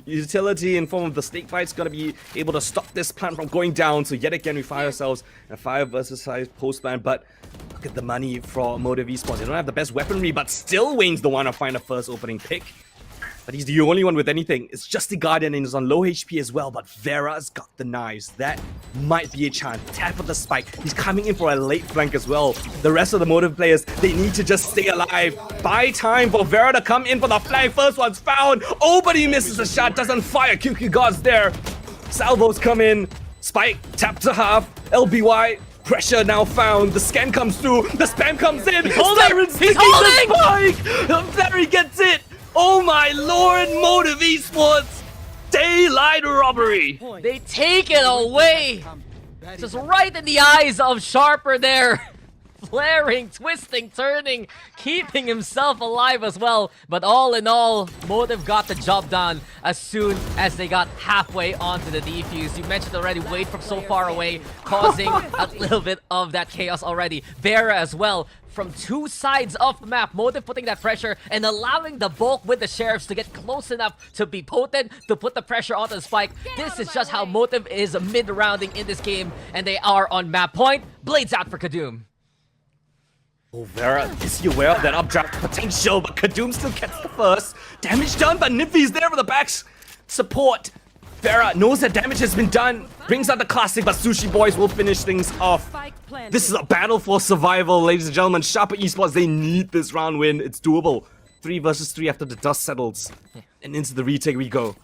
utility in form of the snake bite's gonna be able to stop this plant from going down. So yet again we find ourselves in a 5 versus 5 post plant, but look at the money for Motive Esports. They don't have the best weaponry, but still Wayne's the one to find a first opening pick. But he's the only one with anything. It's just the Guardian, and he's on low HP as well, but Vera's got the knives. That might be a chance. Tap of the spike. He's coming in for a late flank as well. The rest of the Motive players, they need to just stay alive. Buy time for Vera to come in for the flank. First one's found. Oh, but he misses a shot. Doesn't fire. QQ God's there. Salvos come in. Spike, tap to half. LBY. Pressure now found. The scan comes through. The spam comes in. He's holding! He's holding! Spike! Very gets it. Oh my lord, Motive Esports! Daylight robbery! They take it away! Just right in the eyes of Sharper there. Flaring, twisting, turning, keeping himself alive as well. But all in all, Motive got the job done as soon as they got halfway onto the defuse. You mentioned already, Wade from so far away, causing a little bit of that chaos already. Vera as well, from two sides of the map. Motive putting that pressure and allowing the bulk with the sheriffs to get close enough to be potent, to put the pressure onto the spike. This is just how Motive is mid-rounding in this game, and they are on map point. Blades out for Kadum. Oh, Vera, is he aware of that updraft potential? But Kadum still gets the first. Damage done, but Niphy's there with the backs support. Vera knows that damage has been done. Brings out the classic, but Sushi Boys will finish things off. This is a battle for survival, ladies and gentlemen. Sharper Esports, they need this round win. It's doable. 3 versus 3 after the dust settles. And into the retake we go.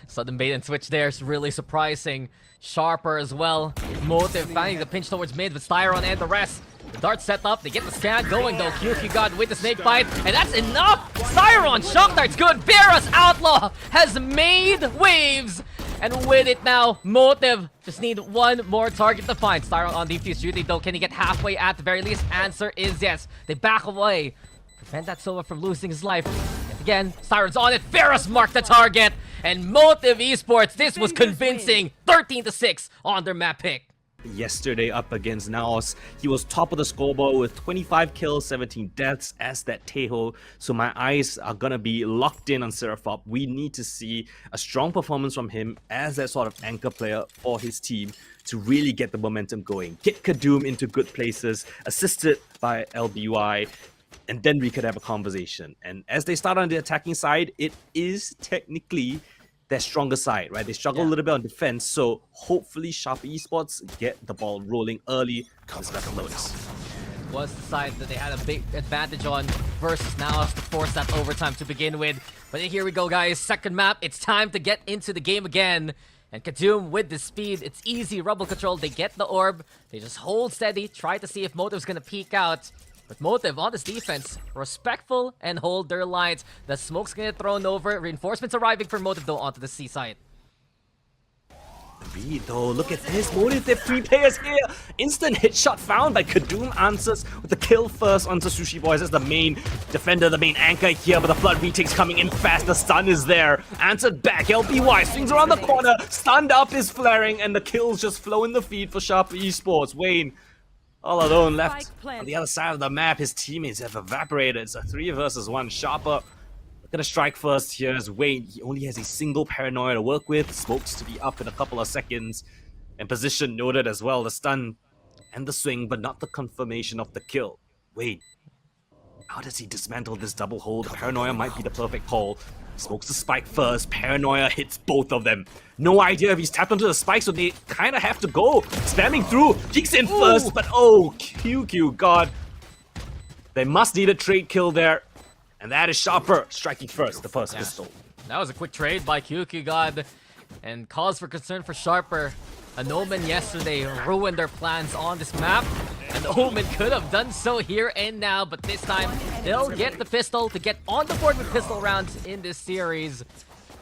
Sudden bait and switch there is really surprising. Sharper as well. Motive finding the pinch towards mid with Styron and the rest. The dart set up, they get the scan going though. QQ got with the snake bite, and that's enough! Styron, shock dart's good! Vera's Outlaw has made waves! And with it now, Motive just need one more target to find. Styron on defuse duty though, can he get halfway at the very least? Answer is yes. They back away. Prevent that Sova from losing his life. Yet again, Styron's on it, Vera's marked the target! And Motive Esports, this was convincing! 13-6 on their map pick. Yesterday up against Naos, he was top of the scoreboard with 25 kills, 17 deaths as that Teho. So my eyes are gonna be locked in on Seraphop. We need to see a strong performance from him as that sort of anchor player for his team to really get the momentum going. Get Kadum into good places, assisted by LBY, and then we could have a conversation. And as they start on the attacking side, it is technically their stronger side, right? They struggle a little bit on defense, so hopefully Sharp Esports get the ball rolling early. Comes back Lotus. Was the side that they had a big advantage on versus now to force that overtime to begin with. But here we go, guys. Second map. It's time to get into the game again. And Kadum with the speed, it's easy rubble control. They get the orb. They just hold steady, try to see if Motive's gonna peek out. But Motive on this defense, respectful and hold their lines. The smoke's gonna get thrown over. Reinforcements arriving for Motive though onto the C side. Read though, look at this. Motive, they have 3 players here. Instant hit shot found by Kadum. Answers with the kill first onto Sushi Boys as the main defender, the main anchor here. But the flood retake's coming in fast. The stun is there. Answered back. LBY swings around the corner. Stunned up is flaring, and the kills just flow in the feed for Sharper Esports. Wayne all alone left on the other side of the map. His teammates have evaporated. It's a 3 versus 1. Sharper gonna strike first here as Wayne. He only has a single paranoia to work with. Smokes to be up in a couple of seconds. And position noted as well. The stun and the swing, but not the confirmation of the kill. Wayne, how does he dismantle this double hold? Paranoia might be the perfect call. Smokes the spike first. Paranoia hits both of them. No idea if he's tapped onto the spike, so they kind of have to go. Spamming through. Peeks in first, but oh, QQ, God. They must need a trade kill there. And that is Sharper striking first, the first pistol. That was a quick trade by QQ God. and cause for concern for Sharper. An Omen yesterday ruined their plans on this map. And Omen could have done so here and now, but this time they'll get the pistol to get on the board with pistol rounds in this series.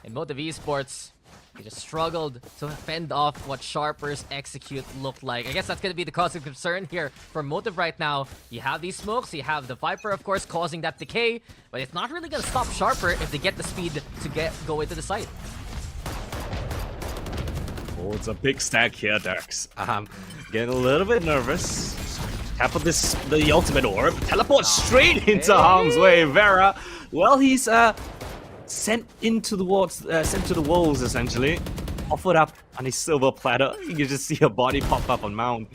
And Motive Esports, they just struggled to fend off what Sharper's execute looked like. I guess that's going to be the cause of concern here for Motive right now. You have these smokes, you have the Viper, of course, causing that decay, but it's not really going to stop Sharper if they get the speed to go into the site. Oh, it's a big stack here, Darks. Getting a little bit nervous. Tap of the ultimate orb. Teleport straight into harm's way. Vera, well, he's sent to the walls essentially. Offered up on a silver platter. You can just see a body pop up on Mount.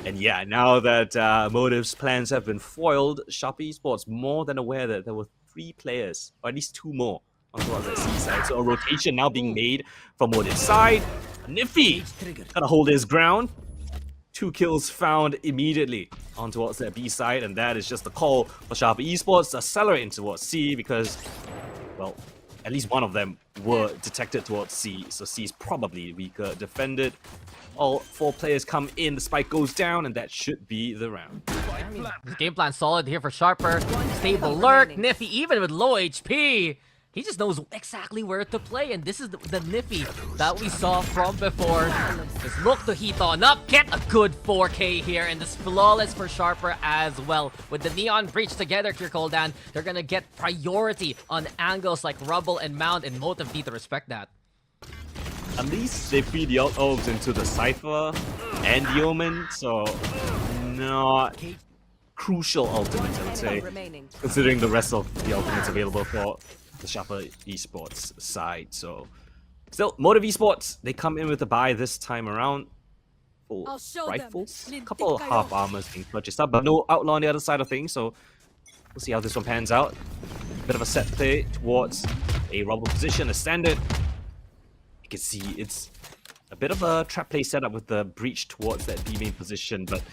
And yeah, now that Motive's plans have been foiled, Sharp Esports more than aware that there were 3 players, or at least 2 more, on the C side. So a rotation now being made from Motive's side. Nifty gotta hold his ground. 2 kills found immediately on towards their B side, and that is just the call for Sharp Esports to accelerate in towards C because, well, at least one of them were detected towards C, so C is probably weaker defended. All 4 players come in, the spike goes down, and that should be the round. I mean, the game plan solid here for Sharper. Stable lurk, Niffy even with low HP. He just knows exactly where to play, and this is the Niffy that we saw from before. Just look to heat on up, get a good 4K here, and this flawless for Sharper as well. With the Neon Breach together, Kirkoldan, they're gonna get priority on angles like Rubble and Mount, and Motive need to respect that. At least they feed the Alt-Orbs into the Cypher and the Omen, so not crucial ultimates, I would say, considering the rest of the ultimates available for the Sharper Esports side. So still, Motive Esports, they come in with a buy this time around. Full rifles, a couple of half armors being purchased up, but no outlaw on the other side of things, so we'll see how this one pans out. Bit of a set play towards a Rubble position, a standard. You can see it's a bit of a trap play setup with the breach towards that B main position, but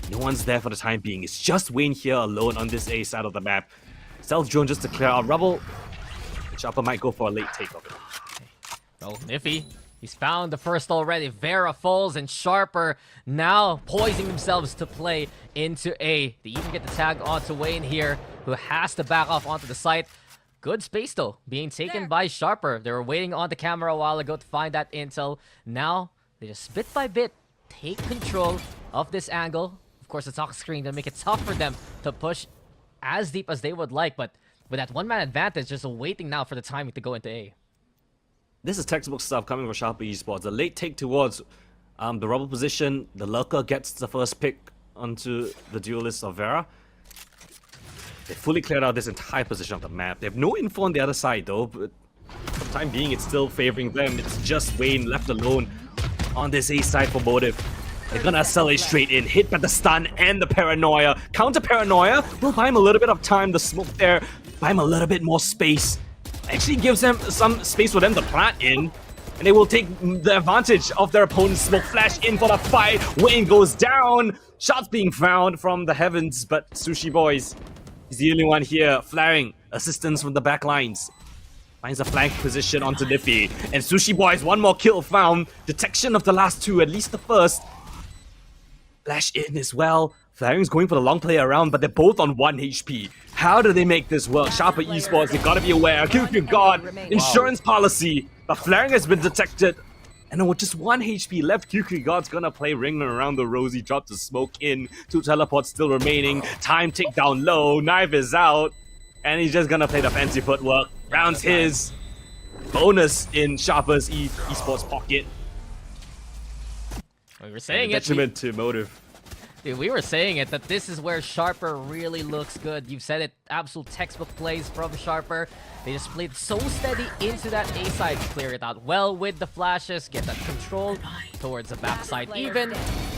no one's there for the time being. It's just Wayne here alone on this A side of the map. Stealth drone just to clear out Rubble. Sharper might go for a late take of it. Oh, Niffy, he's found the first already. Vera falls, and Sharper now poising themselves to play into A. They even get the tag onto Wayne here, who has to back off onto the site. Good space though, being taken by Sharper. They were waiting on the camera a while ago to find that intel. Now, they just bit by bit take control of this angle. Of course, the talk screen gonna make it tough for them to push as deep as they would like, but with that one-man advantage, just waiting now for the timing to go into A. This is textbook stuff coming from Sharp Esports. The late take towards the Rubble position. The Lurker gets the first pick onto the duelist of Vera. They fully cleared out this entire position of the map. They have no info on the other side though, but for the time being, it's still favoring them. It's just Wayne left alone on this A side for Motive. They're gonna accelerate straight in, hit by the stun and the paranoia. Counter paranoia will buy him a little bit of time. The smoke there, buy him a little bit more space. Actually gives them some space for them to plant in. And they will take the advantage of their opponent's smoke. Flash in for the fight. Wayne goes down. Shots being found from the heavens, but Sushi Boys is the only one here. Flaring assistance from the back lines. Finds a flank position onto Niffy. And Sushi Boys, one more kill found. Detection of the last 2, at least the first. Flash in as well. Flaring's going for the long play around, but they're both on 1 HP. How do they make this work? Sharper Esports, they gotta be aware. QQ God, insurance policy. But Flaring has been detected. And with just 1 HP left, QQ God's gonna play ring around the rosy, drop the smoke in. 2 teleports still remaining. Time tick down low. Knife is out. And he's just gonna play the fancy footwork. Rounds his. Bonus in Sharper's Esports pocket. We were saying it. Detriment to Motive. Dude, we were saying it, that this is where Sharper really looks good. You've said it, absolute textbook plays from Sharper. They just played so steady into that A side, clear it out well with the flashes, get that control towards the backside even.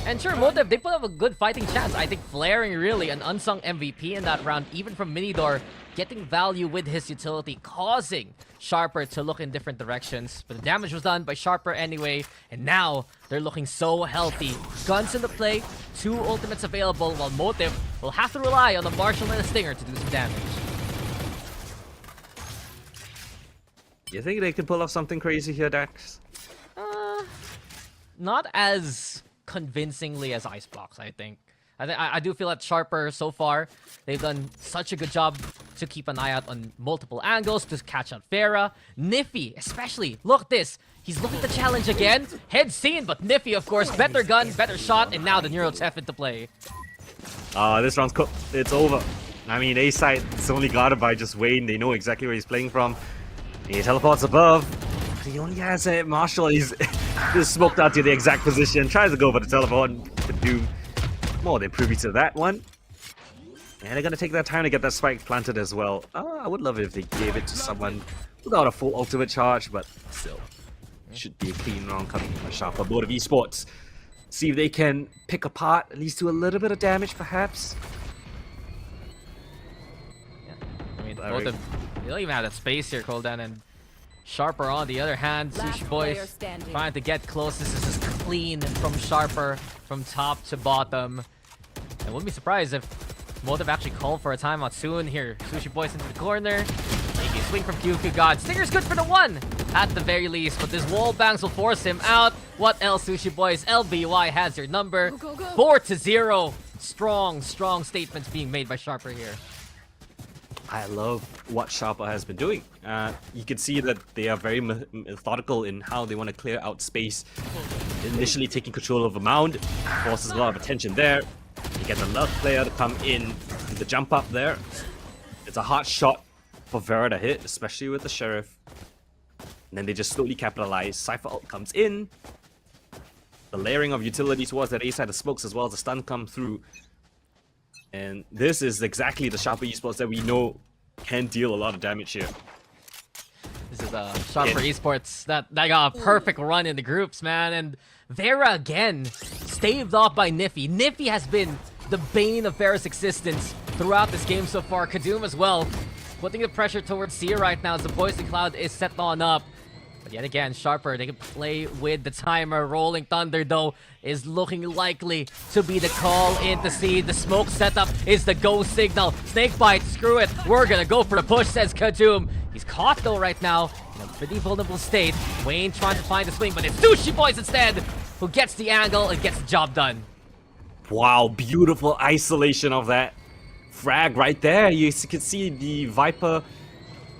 And sure, Motive, they put up a good fighting chance. I think Flaring really an unsung MVP in that round, even from Minidor, getting value with his utility, causing Sharper to look in different directions. But the damage was done by Sharper anyway, and now they're looking so healthy. Guns in the play, 2 ultimates available, while Motive will have to rely on the Marshall and a Stinger to do some damage. You think they can pull off something crazy here, Dax? Not as convincingly as Icebox, I think. I do feel that Sharper, so far, they've done such a good job to keep an eye out on multiple angles to catch out Vera. Nifty, especially. Look at this. He's looking to challenge again. Head seen, but Nifty, of course, better gun, better shot, and now the Neurotef into play. This round's cooked. It's over. I mean, A side is only guarded by just Wayne. They know exactly where he's playing from. He teleports above. He only has a Marshall. He's just smoked out to the exact position. Tries to go for the teleport. But Doom more than privy to that one. And they're gonna take their time to get that spike planted as well. I would love it if they gave it to someone without a full ultimate charge, but still. Should be a clean round coming from Sharper. Board of Esports. See if they can pick apart, at least do a little bit of damage, perhaps. Yeah. I mean, both of they don't even have that space here, Coldan, and Sharper on the other hand. Sushi Boys trying to get close. This is just clean from Sharper from top to bottom. I wouldn't be surprised if Motive actually called for a timeout soon here. Sushi Boys into the corner. Making a swing from QQ God. Stinger's good for the one at the very least, but this wall bangs will force him out. What else, Sushi Boys? LBY has your number. 4-0. Strong statements being made by Sharper here. I love what Sharper has been doing. You can see that they are very methodical in how they want to clear out space. Initially taking control of a mound, forces a lot of attention there. You get the left player to come in, the jump up there. It's a hard shot for Vera to hit, especially with the Sheriff. And then they just slowly capitalize. Cypher ult comes in. The layering of utility towards that A side of smokes as well as the stun come through. And this is exactly the Sharper Esports that we know can deal a lot of damage here. This is Sharper Esports that got a perfect run in the groups, man. And Vera again, staved off by Nifty. Nifty has been the bane of Vera's existence throughout this game so far. Kadoom as well, putting the pressure towards Seer right now as the Poison Cloud is set on up. But yet again, Sharper, they can play with the timer. Rolling Thunder, though, is looking likely to be the call in to see. The smoke setup is the go signal. Snakebite, screw it. We're gonna go for the push, says Kadoom. He's caught, though, right now in a pretty vulnerable state. Wayne trying to find the swing, but it's Sushi Boys instead who gets the angle and gets the job done. Wow, beautiful isolation of that frag right there. You can see the Viper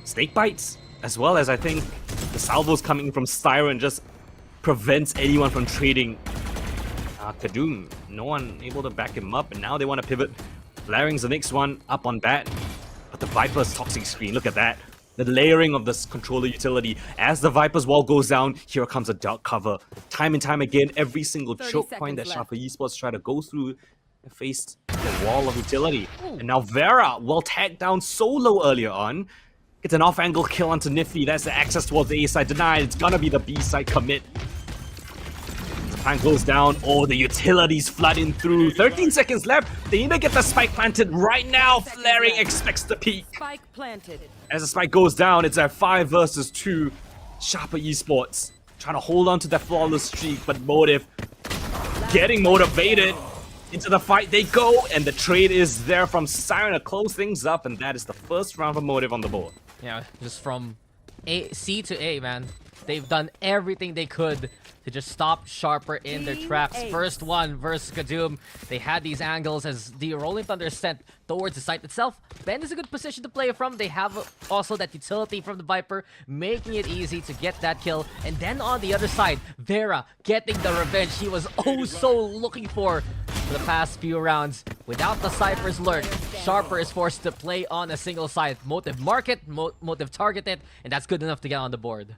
snake bites, as well as I think the salvos coming from Styron just prevents anyone from trading Kadoom. No one able to back him up, and now they want to pivot. Flaring's the next one up on bat, but the Viper's toxic screen, look at that. The layering of this controller utility. As the Viper's wall goes down, here comes a dark cover. Time and time again, every single choke point that Sharper Esports try to go through, they faced the wall of utility. And now Vera, well tagged down solo earlier on. It's an off-angle kill onto Nifty. That's the access towards the A side denied. It's gonna be the B side commit. The plan goes down. Oh, the utilities flooding through. 13 seconds left. They need to get the spike planted right now. Flaring expects the peak. Spike planted. As the spike goes down, it's a 5 versus 2. Sharper Esports trying to hold on to their flawless streak, but Motive getting motivated. Into the fight they go, and the trade is there from Siren to close things up, and that is the first round for Motive on the board. Yeah, just from C to A, man. They've done everything they could to just stop Sharper in their tracks. First one versus Kadoom. They had these angles as the Rolling Thunder is sent towards the site itself. Ben is a good position to play from. They have also that utility from the Viper, making it easy to get that kill. And then on the other side, Vera getting the revenge he was oh so looking for the past few rounds. Without the Cypher's lurk, Sharper is forced to play on a single side. Motive mark it, Motive target it, and that's good enough to get on the board.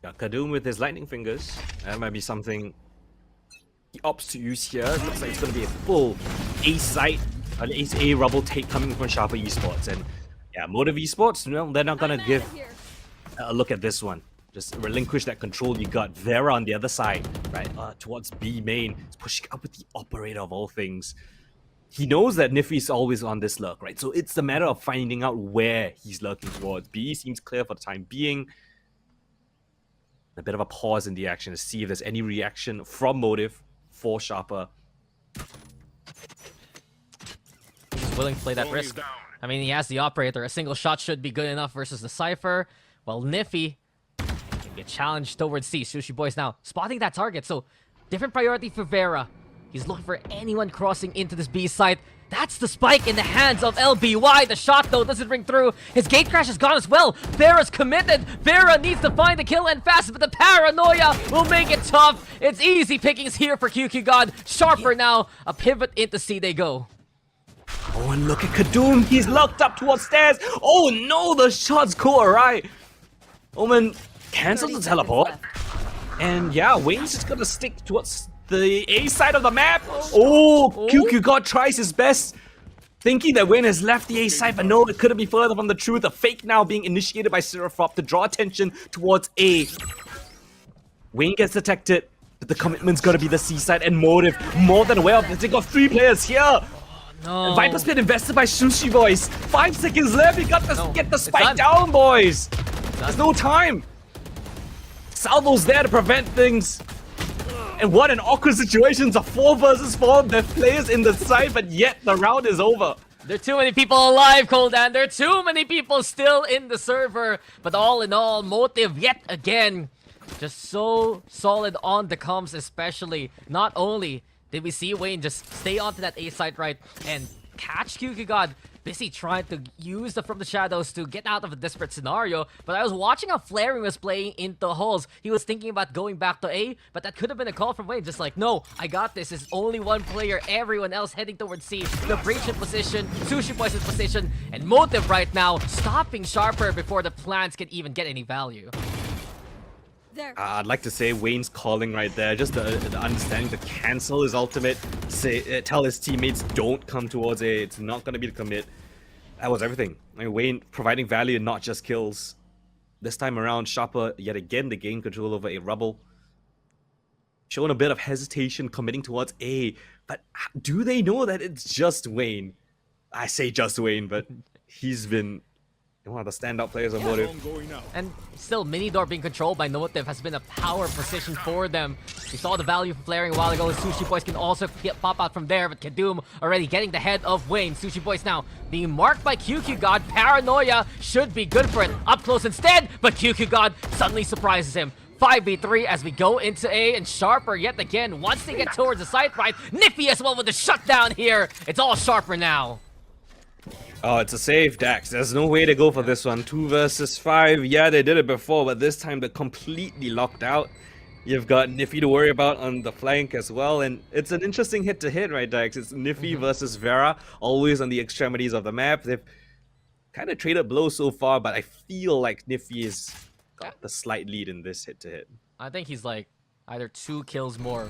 Got Kadoom with his lightning fingers. That might be something he opts to use here. Looks like it's going to be a full ace site, an ace A rubble take coming from Sharper Esports. And yeah, Motive Esports, no, they're not going to give a look at this one. Just relinquish that control you got. Vera on the other side, right, towards B main. He's pushing up with the operator of all things. He knows that Nifty's always on this lurk, right? So it's a matter of finding out where he's lurking towards. B seems clear for the time being. A bit of a pause in the action to see if there's any reaction from Motive for Sharper. He's willing to play that risk. I mean, he has the operator. A single shot should be good enough versus the Cypher. Well, Niffy can get challenged towards C. Sushi Boy's now spotting that target. So, different priority for Vera. He's looking for anyone crossing into this B site. That's the spike in the hands of LBY. The shot, though, doesn't ring through. His gate crash is gone as well. Vera's committed. Vera needs to find the kill and fast, but the paranoia will make it tough. It's easy pickings here for QQ God. Sharper now. A pivot into C they go. Oh, and look at Kadum. He's locked up towards stairs. Oh, no, the shots go alright. Omen cancels the teleport. And yeah, Wayne's just gonna stick towards the A side of the map. Oh, QQ God tries his best, thinking that Wayne has left the A side, but no, it couldn't be further from the truth. A fake now being initiated by Seraphop to draw attention towards A. Wayne gets detected, but the commitment's gonna be the C side, and Motive more than aware of this. They got 3 players here. No. Viper Spin invested by Sushi Boys. 5 seconds left. You got to get the spike down, boys. There's no time. Salvo's there to prevent things. And what an awkward situation. It's a 4 versus 4. There are players in the side, but yet the round is over. There are too many people alive, Coldan. There are too many people still in the server. But all in all, Motive yet again. Just so solid on the comms, especially. Not only did we see Wayne just stay onto that A site right and catch QQ God, busy trying to use the From the Shadows to get out of a desperate scenario. But I was watching how Flaring was playing into halls. He was thinking about going back to A, but that could have been a call from Wayne. Just like, no, I got this. It's only one player. Everyone else heading towards C. The Breach in position, Sushi Boys in position, and Motive right now stopping Sharper before the plans can even get any value. I'd like to say Wayne's calling right there. Just the understanding to cancel his ultimate. Tell his teammates don't come towards A. It's not going to be the commit. That was everything. I mean, Wayne providing value and not just kills. This time around, Sharper yet again to gain control over a Rubble. Showing a bit of hesitation committing towards A. But do they know that it's just Wayne? I say just Wayne, but he's been one of the standout players on Motive. And still, mini door being controlled by Motive has been a power position for them. We saw the value for Flaring a while ago. Sushi Boys can also pop out from there, but Kadum already getting the head of Wayne. Sushi Boys now being marked by QQ God. Paranoia should be good for it. Up close instead, but QQ God suddenly surprises him. 5v3 as we go into A, and Sharper yet again once they get towards the site right. Niffy as well with the shutdown here. It's all Sharper now. Oh, it's a save, Dax. There's no way to go for this one. 2 versus 5. Yeah, they did it before, but this time they're completely locked out. You've got Niffy to worry about on the flank as well, and it's an interesting hit-to-hit, right, Dax? It's Niffy versus Vera, always on the extremities of the map. They've kind of traded blows so far, but I feel like Niffy has got the slight lead in this hit-to-hit. I think he's like either 2 kills more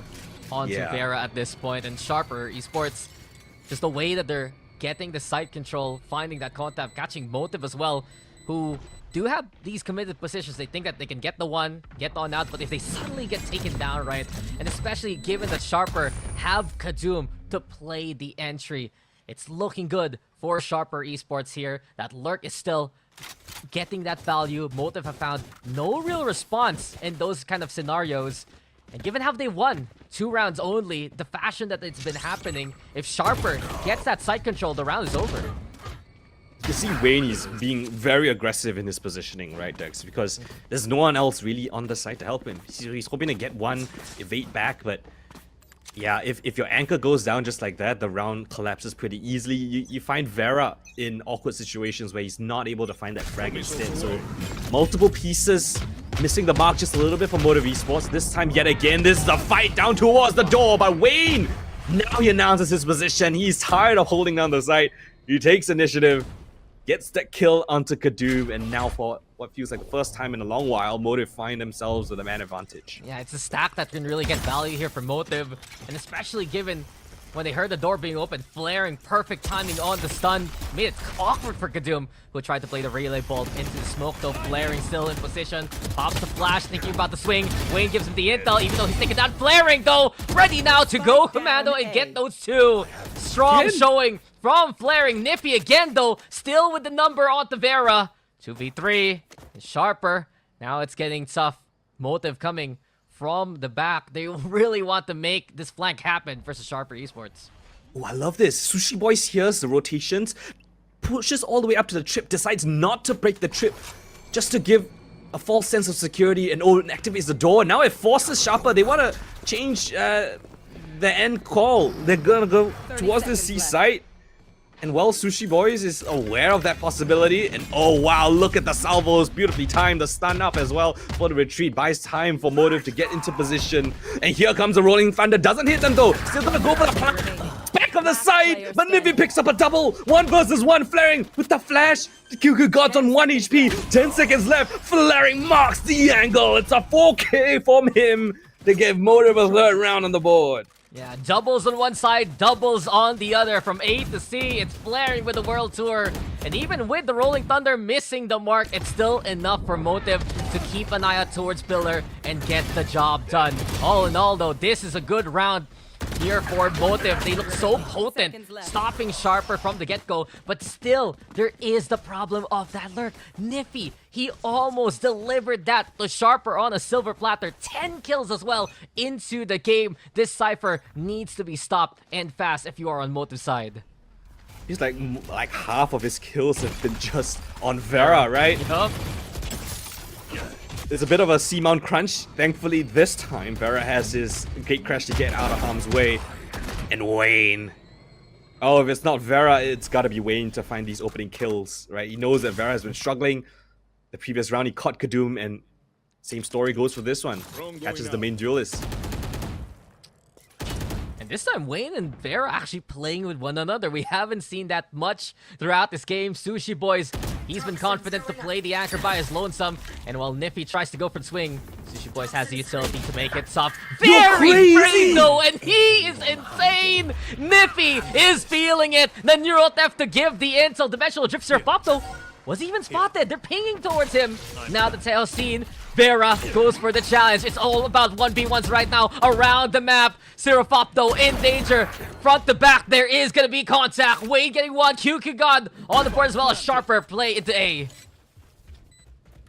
onto Vera at this point, and Sharper Esports, just the way that they're getting the site control, finding that contact, catching Motive as well, who do have these committed positions. They think that they can get the one, get on out, but if they suddenly get taken down, right, and especially given that Sharper have Kadum to play the entry, it's looking good for Sharper Esports here. That Lurk is still getting that value. Motive have found no real response in those kind of scenarios. And given how they won 2 rounds only, the fashion that it's been happening, if Sharper gets that site control, the round is over. You see Wayne is being very aggressive in his positioning, right, Dex? Because there's no one else really on the side to help him. He's hoping to get one, evade back, but yeah, if your anchor goes down just like that, the round collapses pretty easily. You find Vera in awkward situations where he's not able to find that frag instant. So multiple pieces, missing the mark just a little bit for Motive Esports. This time yet again, this is a fight down towards the door, but Wayne, now he announces his position. He's tired of holding down the site. He takes initiative, gets that kill onto Kadum, and now for what feels like the first time in a long while, Motive find themselves with a man advantage. Yeah, it's a stack that can really get value here for Motive, and especially given when they heard the door being open, Flaring, perfect timing on the stun, made it awkward for Kadum, who tried to play the relay bolt into the smoke, though Flaring still in position, pops the flash, thinking about the swing. Wayne gives him the intel, even though he's taking down Flaring, though, ready now to go commando and get those 2. Strong showing from Flaring. Niffy again, though, still with the number on the Vera. 2v3, Sharper. Now it's getting tough. Motive coming from the back. They really want to make this flank happen versus Sharper Esports. Oh, I love this. Sushi Boys hears the rotations, pushes all the way up to the trip, decides not to break the trip, just to give a false sense of security, and activates the door. Now it forces Sharper. They want to change the end call. They're gonna go towards the C site. And well, Sushi Boys is aware of that possibility. And oh wow, look at the salvos. Beautifully timed. The stun up as well for the retreat. Buys time for Motive to get into position. And here comes the Rolling Thunder. Doesn't hit them though. Still gonna go for the back of the side. But Nivi picks up a double. 1 versus 1. Flaring with the flash. The QQ God's on 1 HP. 10 seconds left. Flaring marks the angle. It's a 4K from him to give Motive a third round on the board. Yeah, doubles on one side, doubles on the other. From A to C, it's Flaring with the World Tour. And even with the Rolling Thunder missing the mark, it's still enough for Motive to keep an eye out towards Pillar and get the job done. All in all, though, this is a good round here for Motive. They look so potent, stopping Sharper from the get-go. But still, there is the problem of that lurk. Niffy, he almost delivered that to Sharper on a silver platter. 10 kills as well into the game. This Cypher needs to be stopped and fast if you are on Motive's side. He's like half of his kills have been just on Vera, right? Yup. It's a bit of a C-mount crunch. Thankfully, this time, Vera has his gate crash to get out of harm's way. And Wayne. Oh, if it's not Vera, it's gotta be Wayne to find these opening kills, right? He knows that Vera has been struggling. The previous round, he caught Kadum, and same story goes for this one. Catches the main duelist. And this time, Wayne and Vera actually playing with one another. We haven't seen that much throughout this game. Sushi Boys, he's been confident to play the anchor by his lonesome. And while Niffy tries to go for the swing, Sushi Boys has the utility to make it soft. Very brave though, and he is insane! Niffy is feeling it! The Neural Theft to give the intel. Dimensional Drift Surf Pop though was even spotted. They're pinging towards him. Now the tail seen. Vera goes for the challenge. It's all about 1v1s right now around the map. Seraphop though in danger. Front to back, there is gonna be contact. Wade getting one. QQ God on the board as well as Sharper play into A.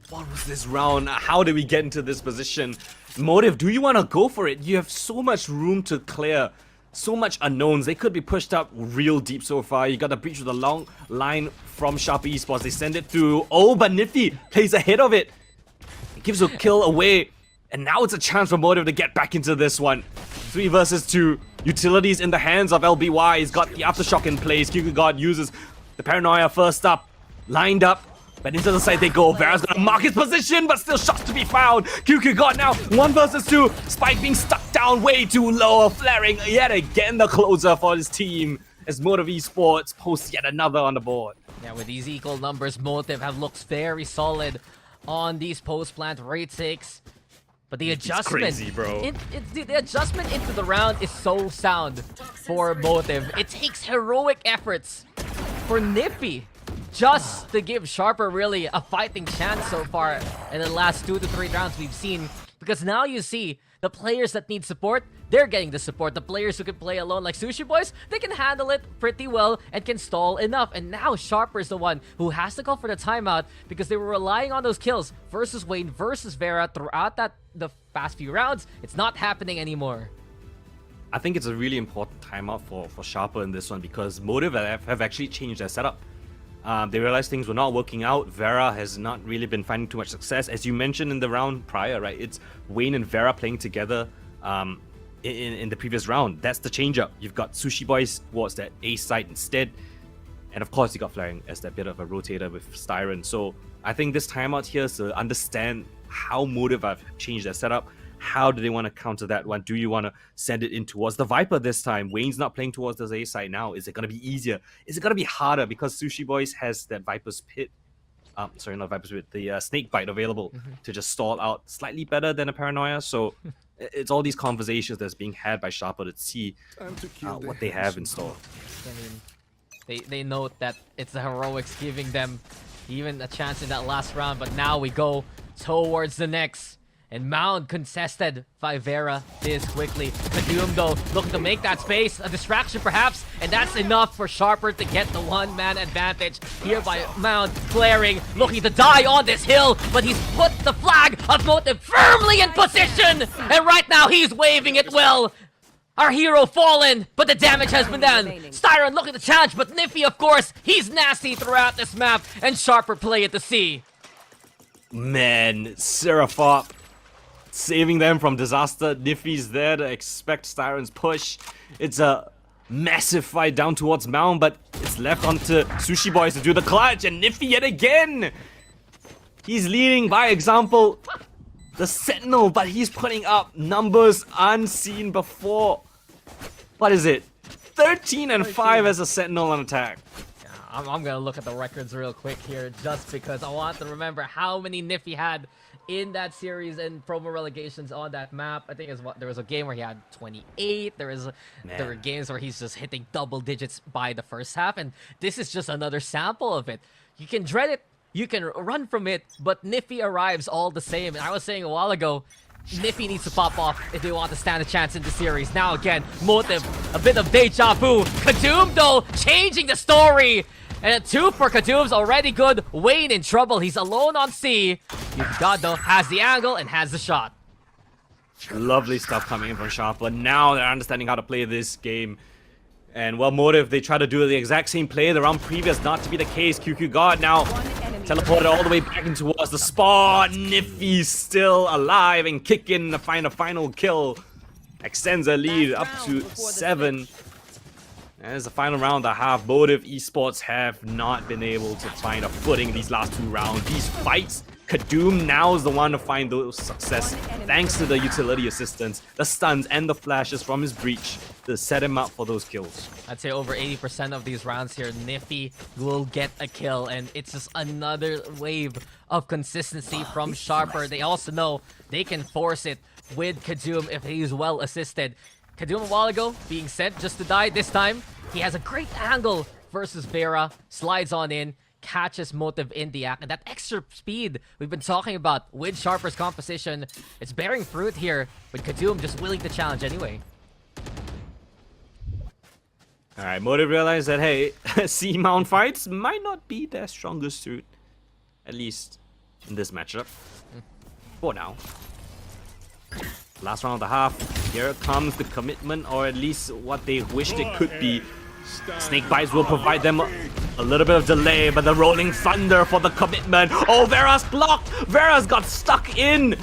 What was this round? How did we get into this position? Motive, do you want to go for it? You have so much room to clear. So much unknowns. They could be pushed up real deep so far. You got the breach with a long line from Sharper Esports. They send it through. Oh, but Niffy plays ahead of it. It gives a kill away. And now it's a chance for Motive to get back into this one. 3 versus 2. Utilities in the hands of LBY. He's got the Aftershock in place. QQ God uses the Paranoia first up. Lined up. But into the side they go. Vera's gonna mark his position, but still shots to be found. QQ God now 1 versus 2. Spike being stuck down way too low. Flaring yet again the closer for his team as Motive Esports posts yet another on the board. Yeah, with these equal numbers, Motive have looked very solid on these post-plant rate 6. But the adjustment, it's crazy, bro. The adjustment into the round is so sound for Motive. It takes heroic efforts for Niffy just to give Sharper really a fighting chance so far in the last 2 to 3 rounds we've seen. Because now you see the players that need support, they're getting the support. The players who can play alone like Sushi Boys, they can handle it pretty well and can stall enough. And now Sharper's the one who has to go for the timeout because they were relying on those kills versus Wayne versus Vera throughout the past few rounds. It's not happening anymore. I think it's a really important timeout for Sharper in this one because Motive have actually changed their setup. They realized things were not working out. Vera has not really been finding too much success. As you mentioned in the round prior, right? It's Wayne and Vera playing together in the previous round. That's the change-up. You've got Sushi Boys towards that A side instead. And of course, you got Flaring as that bit of a rotator with Styron. So I think this timeout here is to understand how Motive have changed their setup. How do they want to counter that one? Do you want to send it in towards the Viper this time? Wayne's not playing towards the A side now. Is it going to be easier? Is it going to be harder? Because Sushi Boys has that Viper's Pit. Sorry, not Viper's Pit. The Snake Bite available to just stall out slightly better than a Paranoia. So it's all these conversations that's being had by Sharper to see what they have in store. I mean, they note that it's the heroics giving them even a chance in that last round. But now we go towards the next. And Mound contested by Vera this quickly. Kadum though looking to make that space, a distraction perhaps, and that's enough for Sharper to get the one-man advantage here by Mound. Flaring, looking to die on this hill, but he's put the flag of Motive firmly in position, and right now he's waving it well. Our hero fallen, but the damage has been done. Styron looking to challenge, but Niffy, of course, he's nasty throughout this map, and Sharper play it to see. Man, Seraphop saving them from disaster. Niffy's there to expect Styron's push. It's a massive fight down towards Mound, but it's left onto Sushi Boys to do the clutch, and Niffy yet again! He's leading by example. The Sentinel, but he's putting up numbers unseen before. What is it? 13 and 5 as a Sentinel on attack. I'm gonna look at the records real quick here, just because I want to remember how many Niffy had in that series and promo relegations on that map. I think there was a game where he had 28. There were games where he's just hitting double digits by the first half, and this is just another sample of it. You can dread it, you can run from it, but Niffy arrives all the same. And I was saying a while ago, Niffy needs to pop off if they want to stand a chance in the series. Now again, Motive, a bit of deja vu. Kadoom though, changing the story. And a 2 for Kadoom's already good. Wayne in trouble, he's alone on C. God though has the angle and has the shot. Lovely stuff coming in from Sharper. Now they're understanding how to play this game. And well, Motive, they try to do the exact same play the round previous, not to be the case. QQ God now teleported all the way back into towards the spot. Niffy still alive and kicking to find a final kill. Extends their lead up to 7. As the final round, the half, Motive Esports have not been able to find a footing these last 2 rounds. These fights, Kadoom now is the one to find those success thanks to the utility assistance, the stuns, and the flashes from his breach to set him up for those kills. I'd say over 80% of these rounds here, Niffy will get a kill, and it's just another wave of consistency from Sharper. They also know they can force it with Kadoom if he's well assisted. Kadoom a while ago being sent just to die. This time, he has a great angle versus Vera, slides on in, catches Motive in the act, and that extra speed we've been talking about with Sharper's composition, it's bearing fruit here, with Kadoom just willing to challenge anyway. Alright, Motive realized that, hey, C-mount fights might not be their strongest suit. At least in this matchup. For now. Last round of the half. Here comes the commitment, or at least what they wished it could be. Snake Bites will provide them a little bit of delay, but the Rolling Thunder for the commitment. Oh, Vera's blocked! Vera's got stuck in!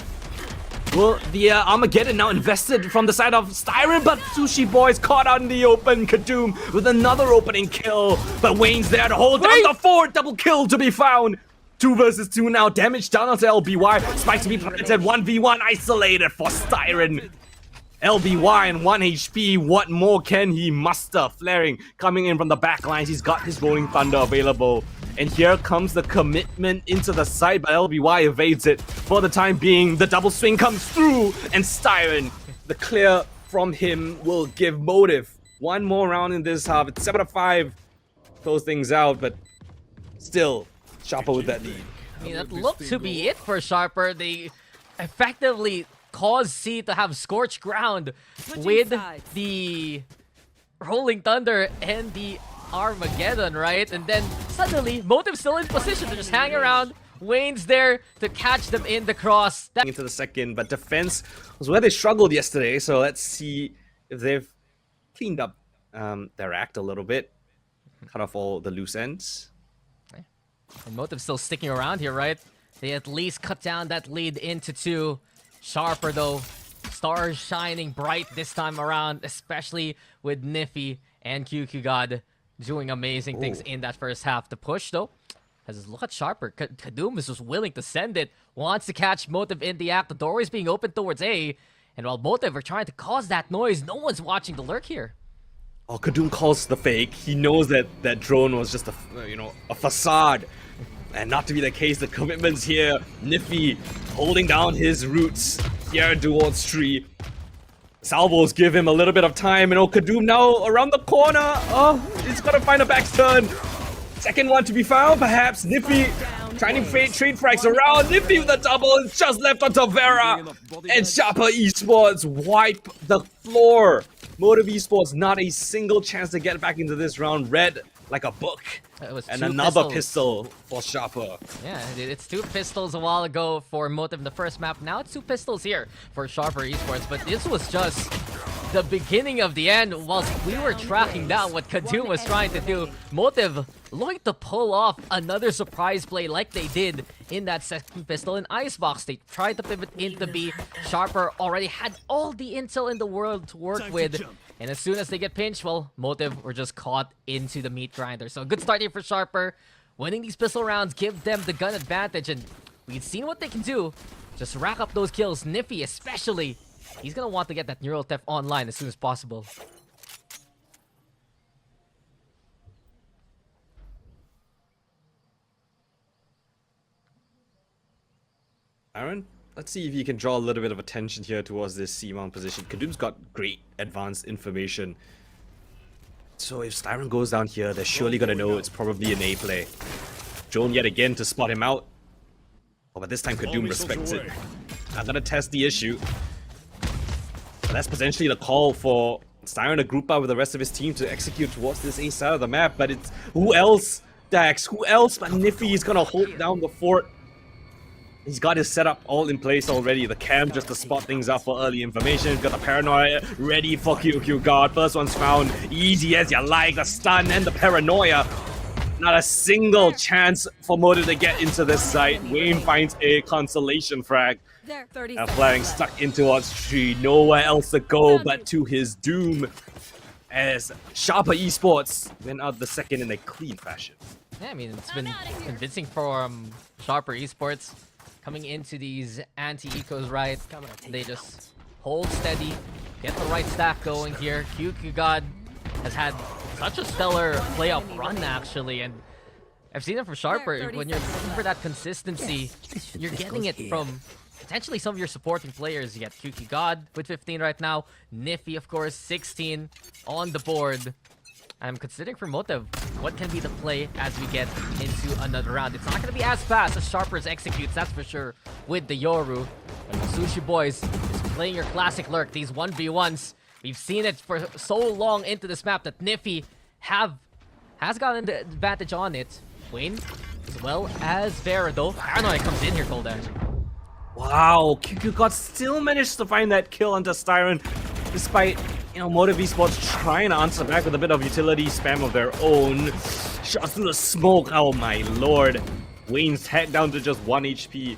Well, the Armageddon now invested from the side of Styron, but Sushi Boys caught out in the open. Kadoom with another opening kill, but Wayne's there to hold down the fort. Double kill to be found. 2 versus 2 now. Damage down onto LBY. Spike to be planted. 1v1 isolated for Styron. LBY and 1 HP. What more can he muster? Flaring coming in from the back lines. He's got his Rolling Thunder available. And here comes the commitment into the side, but LBY evades it. For the time being, the double swing comes through, and Styron, the clear from him, will give Motive one more round in this half. It's 7-5. Close things out, but still, Sharper with that lead. I mean, that looked to be it for Sharper. They effectively caused C to have scorched ground with the Rolling Thunder and the Armageddon, right? And then suddenly, Motive's still in position to just hang around. Wayne's there to catch them in the cross. Into the second, but defense was where they struggled yesterday, so let's see if they've cleaned up their act a little bit. Cut off all the loose ends. And Motive's still sticking around here, right? They at least cut down that lead into 2. Sharper though, stars shining bright this time around, especially with Niffy and QQ God doing amazing things in that first half. The push though, as look at Sharper. Kadoom is just willing to send it, wants to catch Motive in the act. The doorway's being opened towards A, and while Motive are trying to cause that noise, no one's watching the lurk here. Oh, Kadoom calls the fake. He knows that that drone was just a facade. And not to be the case, the commitment's here. Niffy holding down his roots here towards tree. Salvos give him a little bit of time, and Kadoom now around the corner. Oh, he's gonna find a back turn. Second one to be found, perhaps. Niffy trying to trade frags around. Niffy with a double, it's just left onto Vera. And Sharper Esports wipe the floor. Motive Esports, not a single chance to get back into this round. Red like a book. And another pistol for Sharper. Yeah, it's 2 pistols a while ago for Motive in the first map. Now it's 2 pistols here for Sharper Esports. But this was just the beginning of the end, whilst we were tracking down what Kadum was trying to do, Motive looking to pull off another surprise play like they did in that second pistol in Icebox. They tried to pivot into B. Sharper already had all the intel in the world to work with. And as soon as they get pinched, well, Motive were just caught into the meat grinder. So good start here for Sharper. Winning these pistol rounds give them the gun advantage, and we've seen what they can do. Just rack up those kills. Niffy especially. He's gonna want to get that neural theft online as soon as possible. Aaron, let's see if you can draw a little bit of attention here towards this C-mount position. Kadum's got great advanced information. So if Styron goes down here, they're surely gonna know it's probably an A play. Drone yet again to spot him out. Oh, but this time Kadum respects it. I'm gonna test the issue. But that's potentially the call for Styron to group up with the rest of his team to execute towards this A side of the map. But it's who else, Dax? Who else but Niffy is gonna hold down the fort? He's got his setup all in place already. The cam just to spot things out for early information. Got the paranoia ready for QQ guard. First one's found. Easy as you like. The stun and the paranoia. Not a single chance for Motive to get into this site. Wayne finds a consolation frag. Flaring stuck into towards tree. Nowhere else to go but to his doom. As Sharper Esports went out the second in a clean fashion. Yeah, I mean, it's been convincing for Sharper Esports. Coming into these anti-ecos, right? They just hold steady, get the right stack going here. QQ God has had such a stellar playoff run, actually, and I've seen it from Sharper. When you're looking for that consistency, you're getting it from potentially some of your supporting players. You get QQ God with 15 right now. Niffy, of course, 16 on the board. I'm considering for Motive, what can be the play as we get into another round? It's not going to be as fast as Sharper's executes, that's for sure, with the Yoru. But the Sushi Boys is playing your classic lurk, these 1v1s. We've seen it for so long into this map that Niffy has gotten the advantage on it. Wayne, as well as Vera, though. Paranoia comes in here, Golden. Wow, QQ God still managed to find that kill onto Styron, despite, you know, Motive Esports trying to answer back with a bit of utility spam of their own. Shots through the smoke, oh my lord. Wayne's head down to just 1 HP.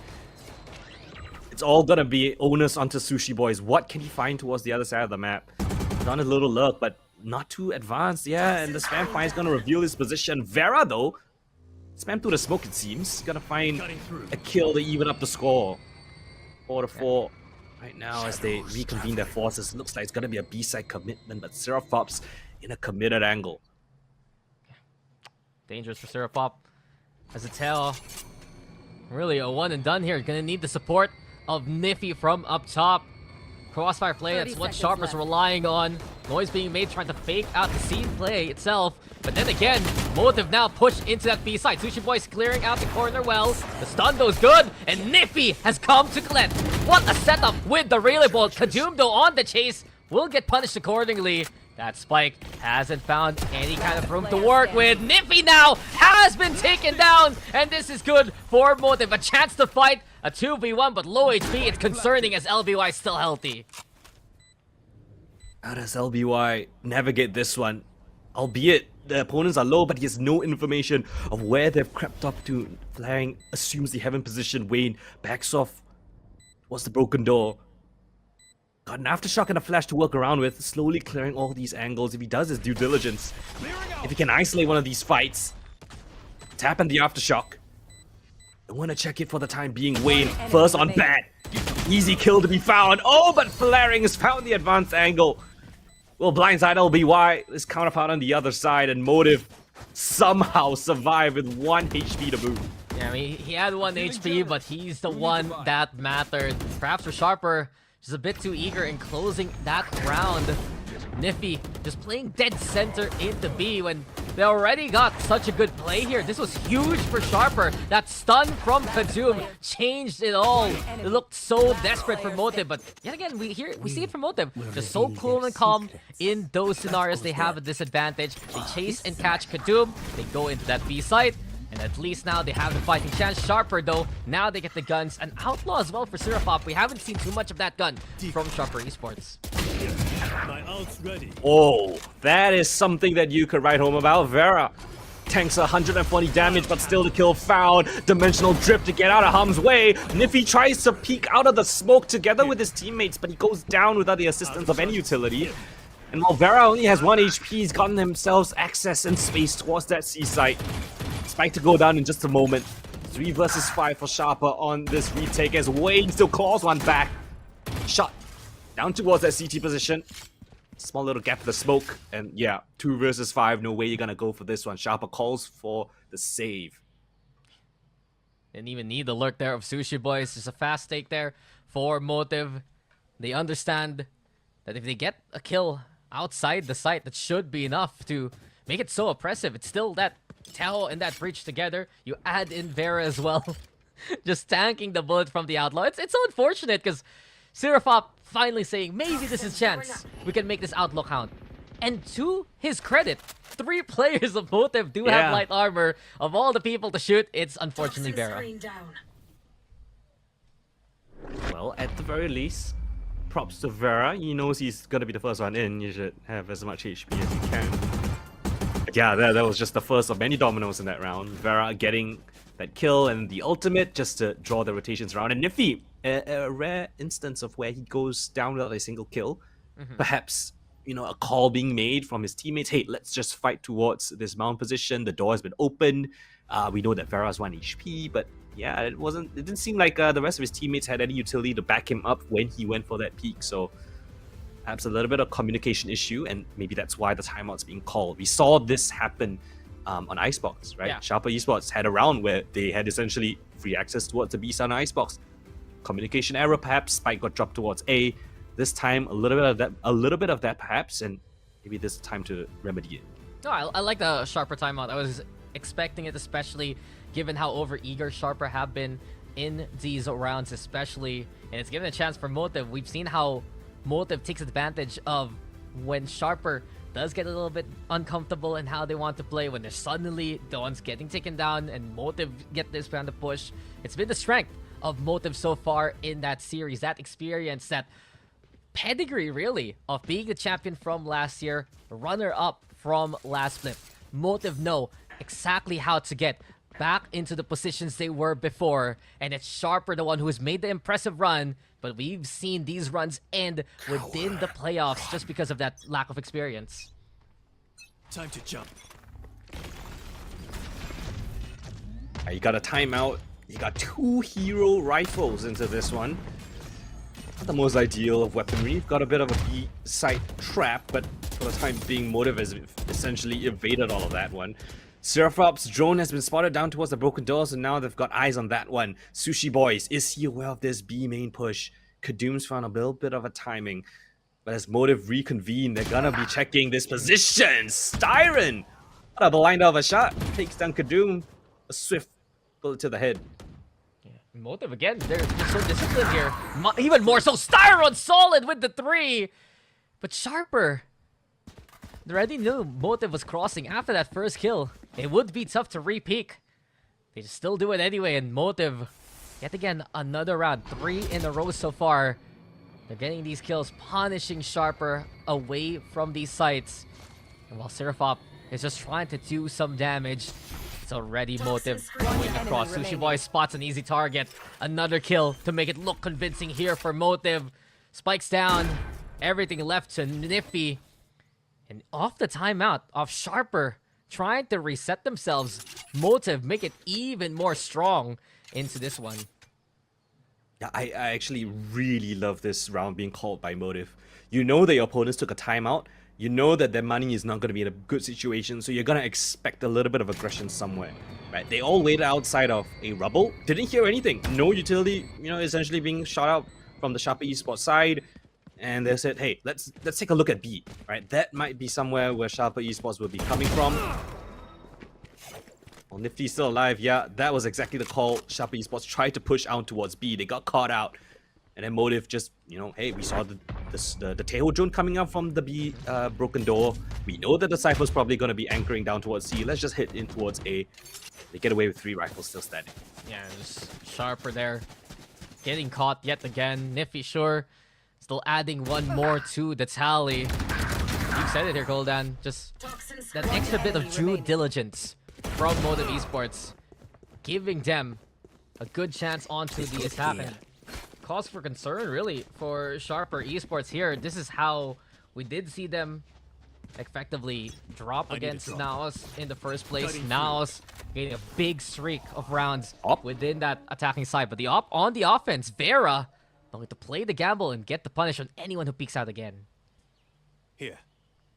It's all gonna be onus onto Sushi Boys. What can he find towards the other side of the map? Done a little lurk, but not too advanced, yeah, and the spam find is gonna reveal his position. Vera, though, spam through the smoke, it seems. Gonna find a kill to even up the score. 4-4. Right now, as they reconvene their forces, looks like it's gonna be a B-side commitment, but Seraphop's in a committed angle. Dangerous for Serapop. As a tell, really a one and done here. Gonna need the support of Niffy from up top. Crossfire play, that's what Sharper's relying on. Noise being made, trying to fake out the scene play itself. But then again, Motive now pushed into that B side. Sushi Boy's clearing out the corner well. The stun though is good, and Niffy has come to collect. What a setup with the relay ball. Kadum though on the chase will get punished accordingly. That spike hasn't found any kind of room to work with. Niffy now has been taken down, and this is good for Motive. A chance to fight a 2v1, but low HP. It's concerning as LBY is still healthy. How does LBY navigate this one? Albeit the opponents are low, but he has no information of where they've crept up to. Flaring assumes the heaven position. Wayne backs off. What's the broken door? Got an aftershock and a flash to work around with, slowly clearing all these angles. If he does his due diligence, if he can isolate one of these fights, tap in the aftershock. I want to check it for the time being. Wayne first on bat. Easy kill to be found. Oh, but Flaring has found the advanced angle. Well, blindside LBY is counterpart on the other side, and Motive somehow survived with 1 HP to boot. Yeah, I mean, he had 1 HP, but he's the one that mattered. Perhaps for Sharper, just a bit too eager in closing that round. Niffy just playing dead center into B when they already got such a good play here. This was huge for Sharper. That stun from Kadum changed it all. It looked so desperate for Motive, but yet again, we see it from Motive. Just so cool and calm in those scenarios. They have a disadvantage. They chase and catch Kadum. They go into that B site. And at least now they have the fighting chance. Sharper, though, now they get the guns. An outlaw as well for Seraphop. We haven't seen too much of that gun from Sharper Esports. Scouts ready. Oh, that is something that you could write home about. Vera tanks 140 damage, but still the kill found. Dimensional drift to get out of harm's way. Niffy tries to peek out of the smoke together with his teammates, but he goes down without the assistance of any utility. And while Vera only has 1 HP, he's gotten themselves access and space towards that C site. Spike to go down in just a moment. 3 versus 5 for Sharper on this retake as Wayne still claws one back. Shot down towards that CT position. Small little gap in the smoke. And yeah, 2 versus 5. No way you're gonna go for this one. Sharper calls for the save. Didn't even need the lurk there of Sushi Boys. Just a fast take there for Motive. They understand that if they get a kill outside the site, that should be enough to make it so oppressive. It's still that Tao and that Breach together. You add in Vera as well. Just tanking the bullet from the Outlaw. It's so unfortunate because Seraphop finally saying, maybe this is chance. We can make this Outlaw count. And to his credit, 3 players of Motive do have light armor. Of all the people to shoot, it's unfortunately Vera. Well, at the very least, props to Vera. He knows he's gonna be the first one in. You should have as much HP as you can. But yeah, that was just the first of many dominoes in that round. Vera getting that kill and the ultimate just to draw the rotations around. And Niffy, a rare instance of where he goes down without a single kill. Perhaps, you know, a call being made from his teammates. Hey, let's just fight towards this mount position. The door has been opened. We know that Vera's 1 HP, but yeah, it didn't seem like the rest of his teammates had any utility to back him up when he went for that peak. So perhaps a little bit of communication issue, and maybe that's why the timeout's being called. We saw this happen on Icebox, right? Yeah. Sharper Esports had a round where they had essentially free access towards the B side on Icebox. Communication error, perhaps. Spike got dropped towards A. This time, a little bit of that, perhaps, and maybe this is time to remedy it. No, I like the Sharper timeout. I was expecting it, especially given how over-eager Sharper have been in these rounds, especially. And it's given a chance for Motive. We've seen how Motive takes advantage of when Sharper does get a little bit uncomfortable in how they want to play, when they're suddenly the ones getting taken down and Motive get this round of push. It's been the strength of Motive so far in that series, that experience, that pedigree really of being the champion from last year, runner-up from last split. Motive know exactly how to get back into the positions they were before, and it's Sharper the one who has made the impressive run, but we've seen these runs end within the playoffs just because of that lack of experience. Time to jump. You got a timeout. You got 2 hero rifles into this one. Not the most ideal of weaponry. Got a bit of a B site trap, but for the time being, Motive has essentially evaded all of that one. Seraphop's drone has been spotted down towards the broken doors, and now they've got eyes on that one. Sushi Boys, is he aware of this B main push? Kadoom's found a little bit of a timing, but as Motive reconvene, they're gonna be checking this position. Styron, out of the line of a shot, takes down Kadoom. A swift bullet to the head. Motive again, they're so disciplined here. Even more so, Styron solid with the 3! But Sharper, they already knew Motive was crossing after that first kill. It would be tough to re-peek. They just still do it anyway, and Motive, yet again, another round. 3 in a row so far. They're getting these kills, punishing Sharper away from these sites. And while Seraphop is just trying to do some damage, it's already Motive going across. Sushi Boy spots an easy target. Another kill to make it look convincing here for Motive. Spikes down. Everything left to Niffy. And off the timeout of Sharper trying to reset themselves, Motive make it even more strong into this one. Yeah, I actually really love this round being called by Motive. You know that your opponents took a timeout. You know that their money is not going to be in a good situation, so you're going to expect a little bit of aggression somewhere, right? They all waited outside of a rubble. Didn't hear anything. No utility, you know, essentially being shot out from the Sharper Esports side. And they said, hey, let's take a look at B, right? That might be somewhere where Sharper Esports will be coming from. Well, Nifty's still alive. Yeah, that was exactly the call. Sharper Esports tried to push out towards B. They got caught out. And then Motive just, you know, hey, we saw the Teho drone coming up from the B broken door. We know that the Cypher's probably going to be anchoring down towards C. Let's just hit in towards A. They get away with 3 rifles still standing. Yeah, just Sharper there. Getting caught yet again. Niffy, sure. Still adding one more to the tally. You said it here, Goldan. Just that extra bit of due diligence from Motive Esports, giving them a good chance onto the attack. And cause for concern, really, for Sharper Esports here. This is how we did see them effectively drop against Naos in the first place. Naos getting a big streak of rounds within that attacking side. But on the offense, Vera going to play the gamble and get the punish on anyone who peeks out again. Here.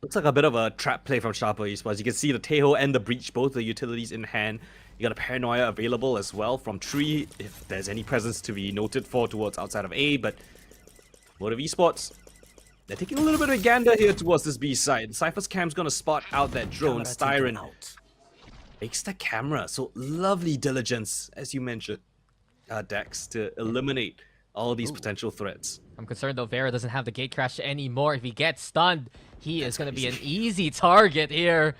Looks like a bit of a trap play from Sharper Esports. You can see the Teho and the Breach, both the utilities in hand. You got a Paranoia available as well from Tree, if there's any presence to be noted for towards outside of A, but Motive Esports, they're taking a little bit of a gander here towards this B side. Cypher's cam's gonna spot out that drone. Styron makes the camera. So lovely diligence, as you mentioned, Dex, to eliminate all these potential threats. I'm concerned though, Vera doesn't have the gate crash anymore. If he gets stunned, he is going to be an easy target here.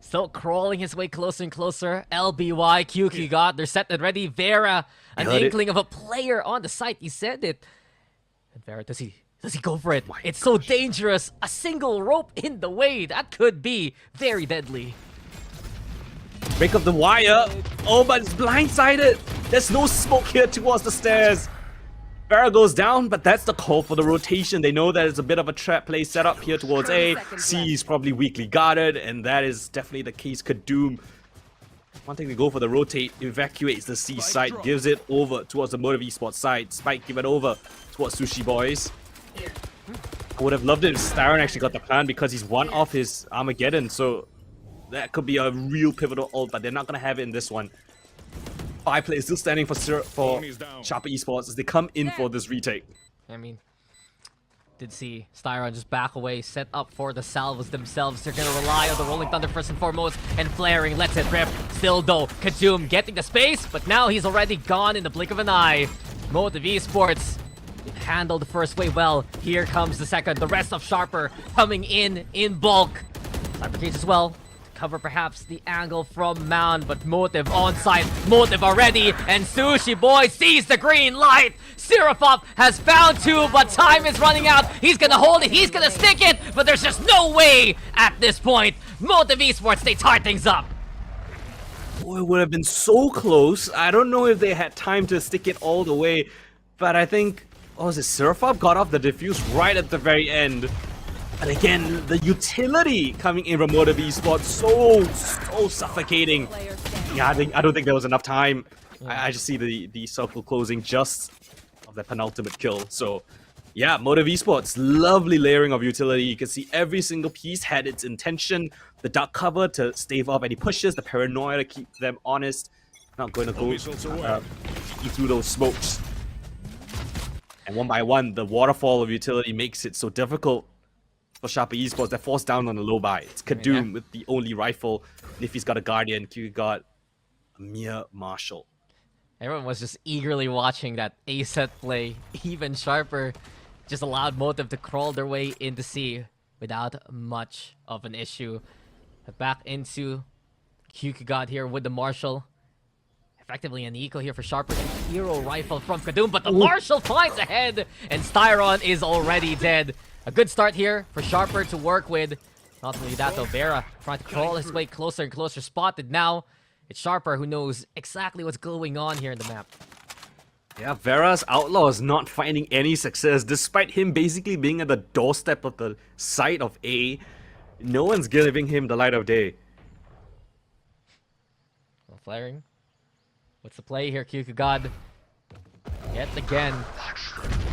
Still crawling his way closer and closer. LBY, QQ got, they're set and ready. Vera, an inkling of a player on the site. He said it. And Vera, does he go for it? It's so dangerous. A single rope in the way. That could be very deadly. Break up the wire. Oh, but it's blindsided. There's no smoke here towards the stairs. Vera goes down, but that's the call for the rotation. They know that it's a bit of a trap play set up here towards A. C is probably weakly guarded, and that is definitely the case. Kadoom wanting to go for the rotate, evacuates the C side, gives it over towards the Motive Esports side. Spike give it over towards Sushi Boys. I would have loved it if Styron actually got the plan because he's one off his Armageddon, so that could be a real pivotal ult, but they're not going to have it in this one. 5 players still standing for Sharper Esports as they come in for this retake. I mean, did see Styron just back away, set up for the salvos themselves. They're going to rely on the Rolling Thunder first and foremost, and Flaring lets it rip. Still though, Kadoom getting the space, but now he's already gone in the blink of an eye. Motive Esports handled the first wave well. Here comes the second. The rest of Sharper coming in bulk. Cyber Cage as well. Cover perhaps the angle from Mound, but Motive on site. Motive already, and Sushi Boy sees the green light. Sirafop has found 2, but time is running out. He's gonna hold it, he's gonna stick it, but there's just no way at this point. Motive Esports, they tie things up. Boy, it would have been so close. I don't know if they had time to stick it all the way, but I think, oh, is it Sirafop got off the defuse right at the very end. And again, the utility coming in from Motive Esports, so suffocating. Yeah, I don't think there was enough time. I just see the circle closing just of that penultimate kill. So, yeah, Motive Esports, lovely layering of utility. You can see every single piece had its intention. The duck cover to stave off any pushes, the paranoia to keep them honest. Not going to go through those smokes. And one by one, the waterfall of utility makes it so difficult for Sharper Esports. They're forced down on the low buy. It's Kadoom with the only rifle. And if he's got a Guardian, Q got a mere Marshal. Everyone was just eagerly watching that A set play. Even Sharper just allowed Motive to crawl their way into C without much of an issue. Back into Kyukigod here with the Marshal. Effectively an eco here for Sharper. Hero rifle from Kadoom, but the Marshal finds ahead, and Styron is already dead. A good start here for Sharper to work with. Not only that though, Vera trying to crawl his way closer and closer. Spotted now. It's Sharper who knows exactly what's going on here in the map. Yeah, Vera's Outlaw is not finding any success, despite him basically being at the doorstep of the site of A. No one's giving him the light of day. Well, Flaring. What's the play here, Kyukigod? Yet again,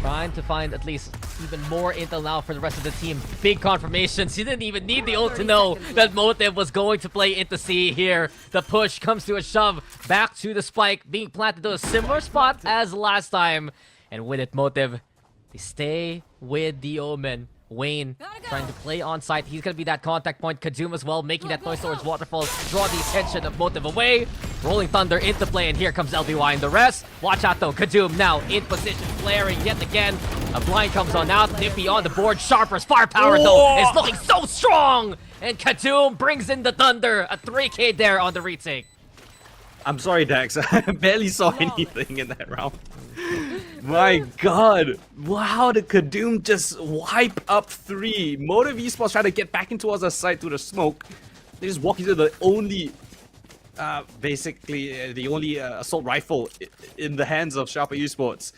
trying to find at least even more intel now for the rest of the team. Big confirmations. He didn't even need the ult to know that Motive was going to play into C here. The push comes to a shove. Back to the spike, being planted to a similar spot as last time. And with it, Motive, they stay with the Omen. Wayne trying to play on site. He's going to be that contact point. Kadoom as well, making that noise towards Waterfall. Draw the attention of Motive away. Rolling Thunder into play, and here comes LBY and the rest. Watch out though, Kadoom now in position, flaring yet again. A blind comes on out. Nippy on the board. Sharper's firepower though is looking so strong. And Kadoom brings in the Thunder. A 3K there on the retake. I'm sorry, Dax. I barely saw anything in that round. My god. Wow, did Kadoom just wipe up 3? Motive Esports trying to get back into our side through the smoke. They just walk into the only, the only assault rifle in the hands of Sharper Esports.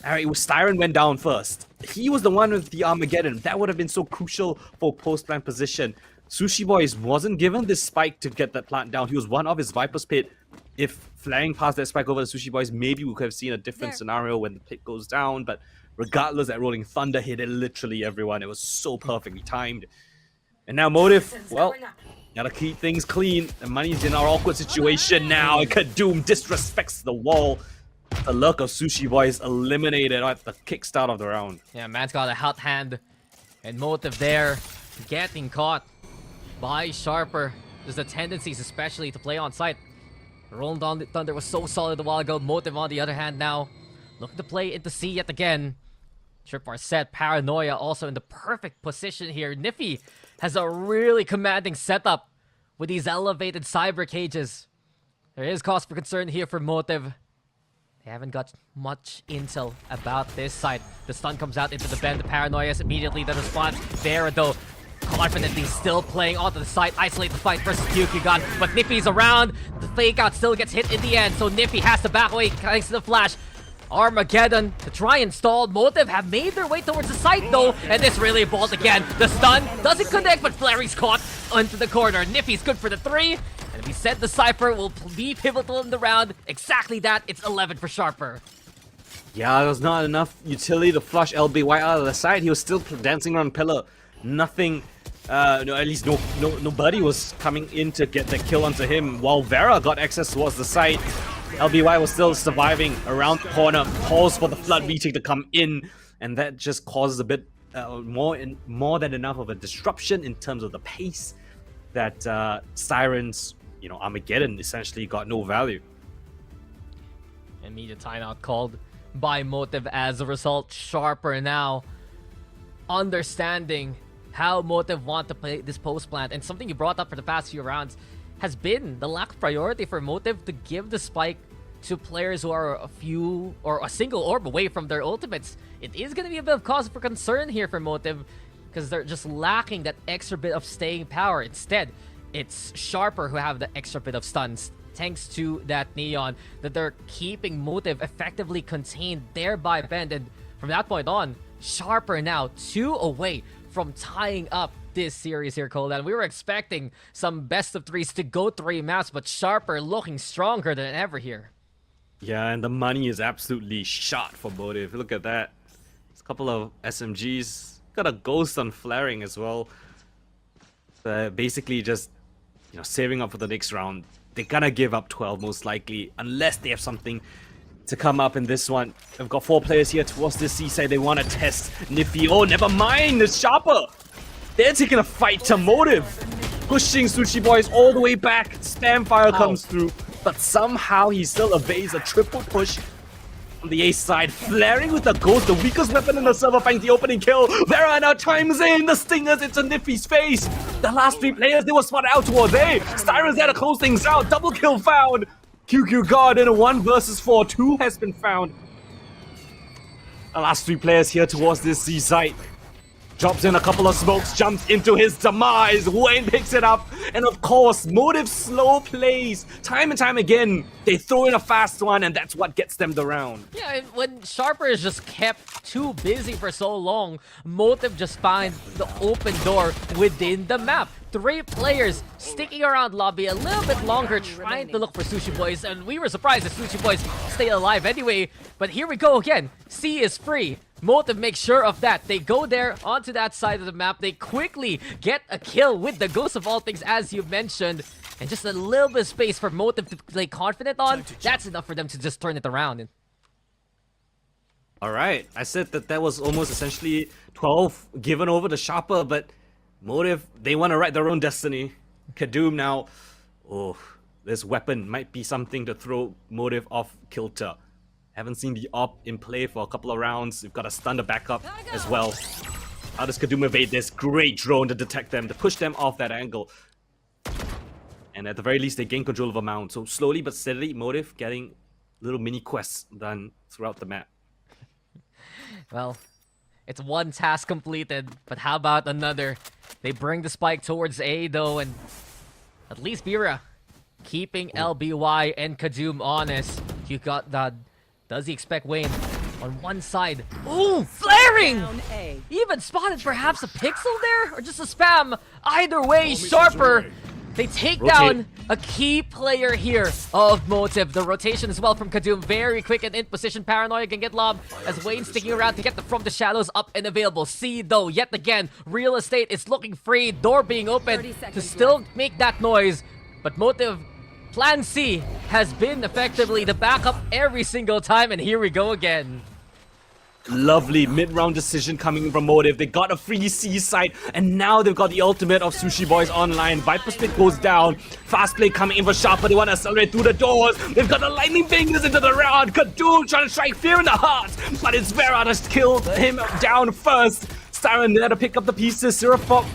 Alright, Styron went down first. He was the one with the Armageddon. That would have been so crucial for post-plant position. Sushi Boys wasn't given this spike to get that plant down. He was one of his Viper's Pit. If flaring past that spike over the Sushi Boys, maybe we could have seen a different scenario when the pit goes down. But regardless, that Rolling Thunder hit it literally everyone. It was so perfectly timed. And now Motive, well, gotta keep things clean. The money's in our awkward situation now. And Kadoom disrespects the wall. The luck of Sushi Boys eliminated at the kickstart of the round. Yeah, man's got a hot hand. And Motive there, getting caught by Sharper. There's the tendencies especially to play on site. Rolling Down the Thunder was so solid a while ago. Motive on the other hand now, looking to play into C yet again. Tripwire set, Paranoia also in the perfect position here. Niffy has a really commanding setup with these elevated cyber cages. There is cause for concern here for Motive. They haven't got much intel about this side. The stun comes out into the bend. The Paranoia is immediately the response. Vera though, confidently still playing onto the side. Isolate the fight versus Kyukyugan. But Nippy's around. The fake out still gets hit in the end. So Nippy has to back away thanks to the flash. Armageddon to try and stall. Motive have made their way towards the site though. And this really balled again. The stun doesn't connect, but Flary's caught onto the corner. Nippy's good for the 3. And we said the Cypher will be pivotal in the round. Exactly that. It's 11 for Sharper. Yeah, there was not enough utility to flush LBY out of the side. He was still dancing around pillar. Nothing, at least nobody was coming in to get the kill onto him. While Vera got access towards the side, LBY was still surviving around the corner. Calls for the flood meeting to come in, and that just causes a bit more than enough of a disruption in terms of the pace that Siren's, Armageddon essentially got no value. Immediate timeout called by Motive as a result. Sharper now understanding how Motive want to play this post plant, and something you brought up for the past few rounds has been the lack of priority for Motive to give the spike to players who are a single orb away from their ultimates. It is going to be a bit of cause for concern here for Motive because they're just lacking that extra bit of staying power. Instead, it's Sharper who have the extra bit of stuns thanks to that Neon that they're keeping Motive effectively contained, thereby bend. And from that point on, Sharper now 2 away from tying up this series here, Coldan. We were expecting some best of 3s to go 3 maps, but Sharper looking stronger than ever here. Yeah, and the money is absolutely shot for Motive. Look at that. There's a couple of SMGs. Got a ghost on flaring as well. Basically just, saving up for the next round. They're gonna give up 12 most likely, unless they have something to come up in this one. They've got 4 players here towards this seaside. They want to test Niffy. Oh, never mind. It's Sharper. They're taking a fight to Motive. Pushing Sushi Boys all the way back. Spam fire comes through. But somehow he still evades a triple push on the ace side. Flaring with the ghost. The weakest weapon in the server finds the opening kill. Vera now chimes in. The stingers into Niffy's face. The last 3 players, they were spotted out towards A. Styron's there to close things out. Double kill found. QQ guard in a 1 versus 4. 2 has been found. The last 3 players here towards this C site. Drops in a couple of smokes, jumps into his demise. Wayne picks it up. And of course, Motive slow plays. Time and time again, they throw in a fast one, and that's what gets them the round. Yeah, and when Sharper is just kept too busy for so long, Motive just finds the open door within the map. 3 players sticking around lobby a little bit longer, trying to look for Sushi Boys, and we were surprised that Sushi Boys stay alive anyway. But here we go again. C is free. Motive makes sure of that. They go there onto that side of the map. They quickly get a kill with the Ghost of all things, as you mentioned. And just a little bit of space for Motive to play confident on. That's enough for them to just turn it around. Alright, I said that was almost essentially 12 given over to Sharper, but Motive, they want to write their own destiny. Kadoom now, this weapon might be something to throw Motive off kilter. Haven't seen the op in play for a couple of rounds. We've got a stun to back up as well. How does Kadoom evade this? Great drone to detect them, to push them off that angle. And at the very least, they gain control of a mound. So slowly but steadily, Motive getting little mini quests done throughout the map. Well, it's one task completed, but how about another? They bring the spike towards A though, and at least Bira keeping LBY and Kadum honest. You got that. Does he expect Wayne on one side? Ooh, flaring! Even spotted perhaps a pixel there, or just a spam. Either way, Sharper. They take down a key player here of Motive. The rotation as well from Kadum. Very quick and in position. Paranoia can get lobbed as Wayne sticking around to get the from the shadows up and available. C though, yet again, real estate is looking free. Door being open to still make that noise. But Motive, plan C has been effectively the backup every single time. And here we go again. Lovely mid-round decision coming from Motive. They got a free C site, and now they've got the ultimate of Sushi Boys online. Viper Split goes down. Fast play coming in for Sharper. They want to accelerate through the doors. They've got the lightning fingers into the round. Kadum trying to strike fear in the heart, but it's Vera that's killed him down first. Siren there to pick up the pieces. Seraphok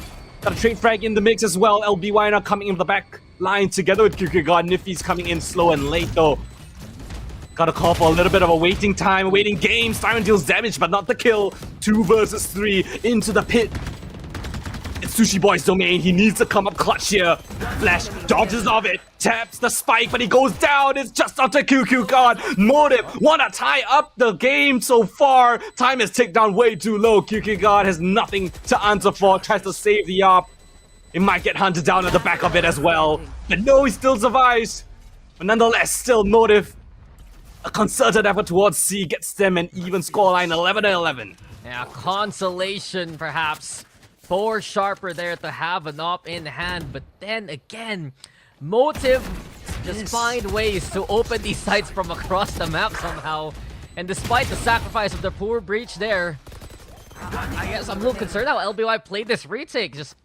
got a trade frag in the mix as well. LBY now coming in the back line together with Kierkegaard. Nifty's coming in slow and late though. Gotta call for a little bit of a waiting time, a waiting game. Siren deals damage, but not the kill. 2 versus 3 into the pit. It's Sushi Boy's domain. He needs to come up clutch here. Flash dodges of it, taps the spike, but he goes down. It's just after QQ God. Motive wanna tie up the game so far. Time is ticked down way too low. QQ God has nothing to answer for. Tries to save the op. It might get hunted down at the back of it as well. But no, he still survives. But nonetheless, still Motive. A concerted effort towards C gets them an even scoreline 11-11. Yeah, consolation perhaps for Sharper there to have an op in hand. But then again, Motive just find ways to open these sites from across the map somehow. And despite the sacrifice of the poor breach there, I guess I'm a little concerned how LBY played this retake. Just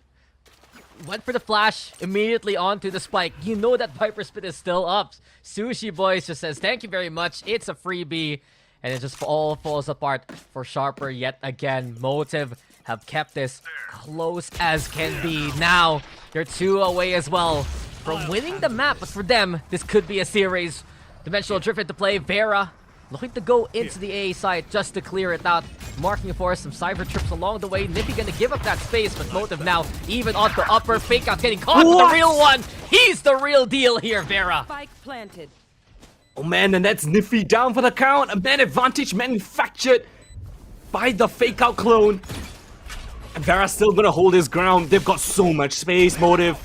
went for the flash, immediately onto the spike. You know that Viper Spit is still up. Sushi Boys just says, thank you very much. It's a freebie. And it just all falls apart for Sharper yet again. Motive have kept this close as can be. Now, they're 2 away as well from winning the map. But for them, this could be a series. Dimensional Drift into play. Vera looking to go into the A side just to clear it out. Marking for some cyber trips along the way. Nippy gonna give up that space, but Motive now even on the upper. Fake out getting caught with the real one. He's the real deal here, Vera. Spike planted. Oh man, and that's Niffy down for the count. A man advantage manufactured by the fake out clone. And Vera's still gonna hold his ground. They've got so much space, Motive.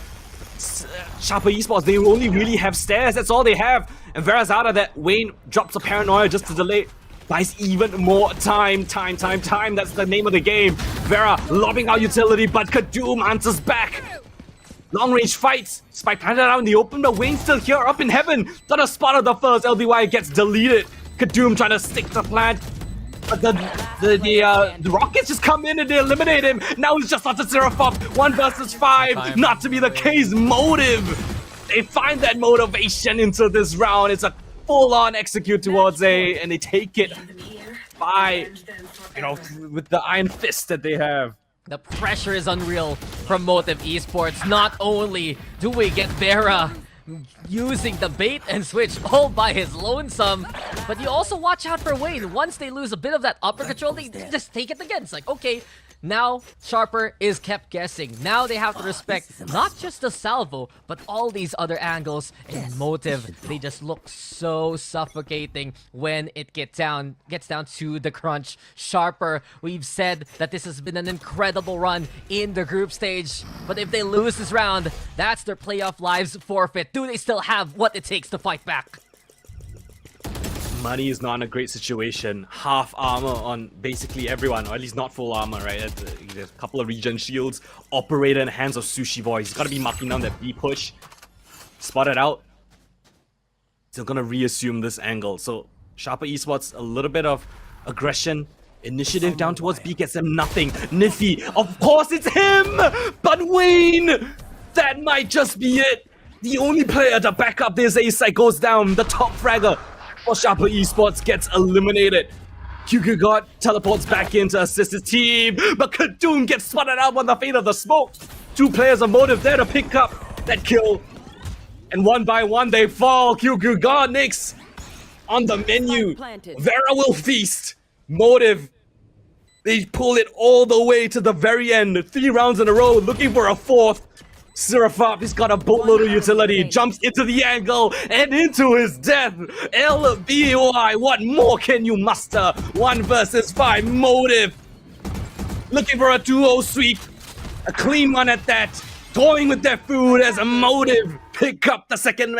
Sharper Esports, they only really have stairs. That's all they have. And Vera's out of that. Wayne drops a paranoia just to delay. Buys even more time. Time. That's the name of the game. Vera lobbing out utility, but Kadum answers back. Long range fights. Spike planted out in the open, but Wayne's still here up in heaven. Got a spot of the first. LBY gets deleted. Kadum trying to stick to plant. But the Rockets just come in and they eliminate him. Now he's just after Seraphop. 1 versus 5. Not to be the case. Motive. They find that motivation into this round. It's a full-on execute towards A, and they take it by, with the iron fist that they have. The pressure is unreal from Motive Esports. Not only do we get Vera using the bait and switch all by his lonesome, but you also watch out for Wayne. Once they lose a bit of that upper control, they just take it again. It's like, okay, now Sharper is kept guessing. Now they have to respect not just the salvo, but all these other angles. And Motive, they just look so suffocating when it gets down to the crunch. Sharper, we've said that this has been an incredible run in the group stage, but if they lose this round, that's their playoff lives forfeit. Do they still have what it takes to fight back? Money is not in a great situation. Half armor on basically everyone, or at least not full armor, right? There's a couple of regen shields. Operator in the hands of Sushi Boy. He's gotta be marking down that B push. Spotted out. Still gonna reassume this angle. So Sharper Esports, a little bit of aggression. Initiative down towards B gets them nothing. Niffy, of course it's him! But Wayne! That might just be it. The only player to back up this A site goes down. The top fragger. Well, Sharper Esports gets eliminated. Kierkegaard teleports back in to assist his team, but Kadum gets spotted out on the fate of the smoke. 2 players of Motive there to pick up that kill. And one by one they fall. Kyugyu gone. Nyx on the menu. Planted. Vera will feast. Motive. They pull it all the way to the very end. 3 rounds in a row, looking for a 4th. Seraphop, he's got a boatload of utility, jumps into the angle and into his death. LBOI, what more can you muster? 1 versus 5, Motive. Looking for a 2-0 sweep. A clean one at that. Toying with their food as a Motive. Pick up the second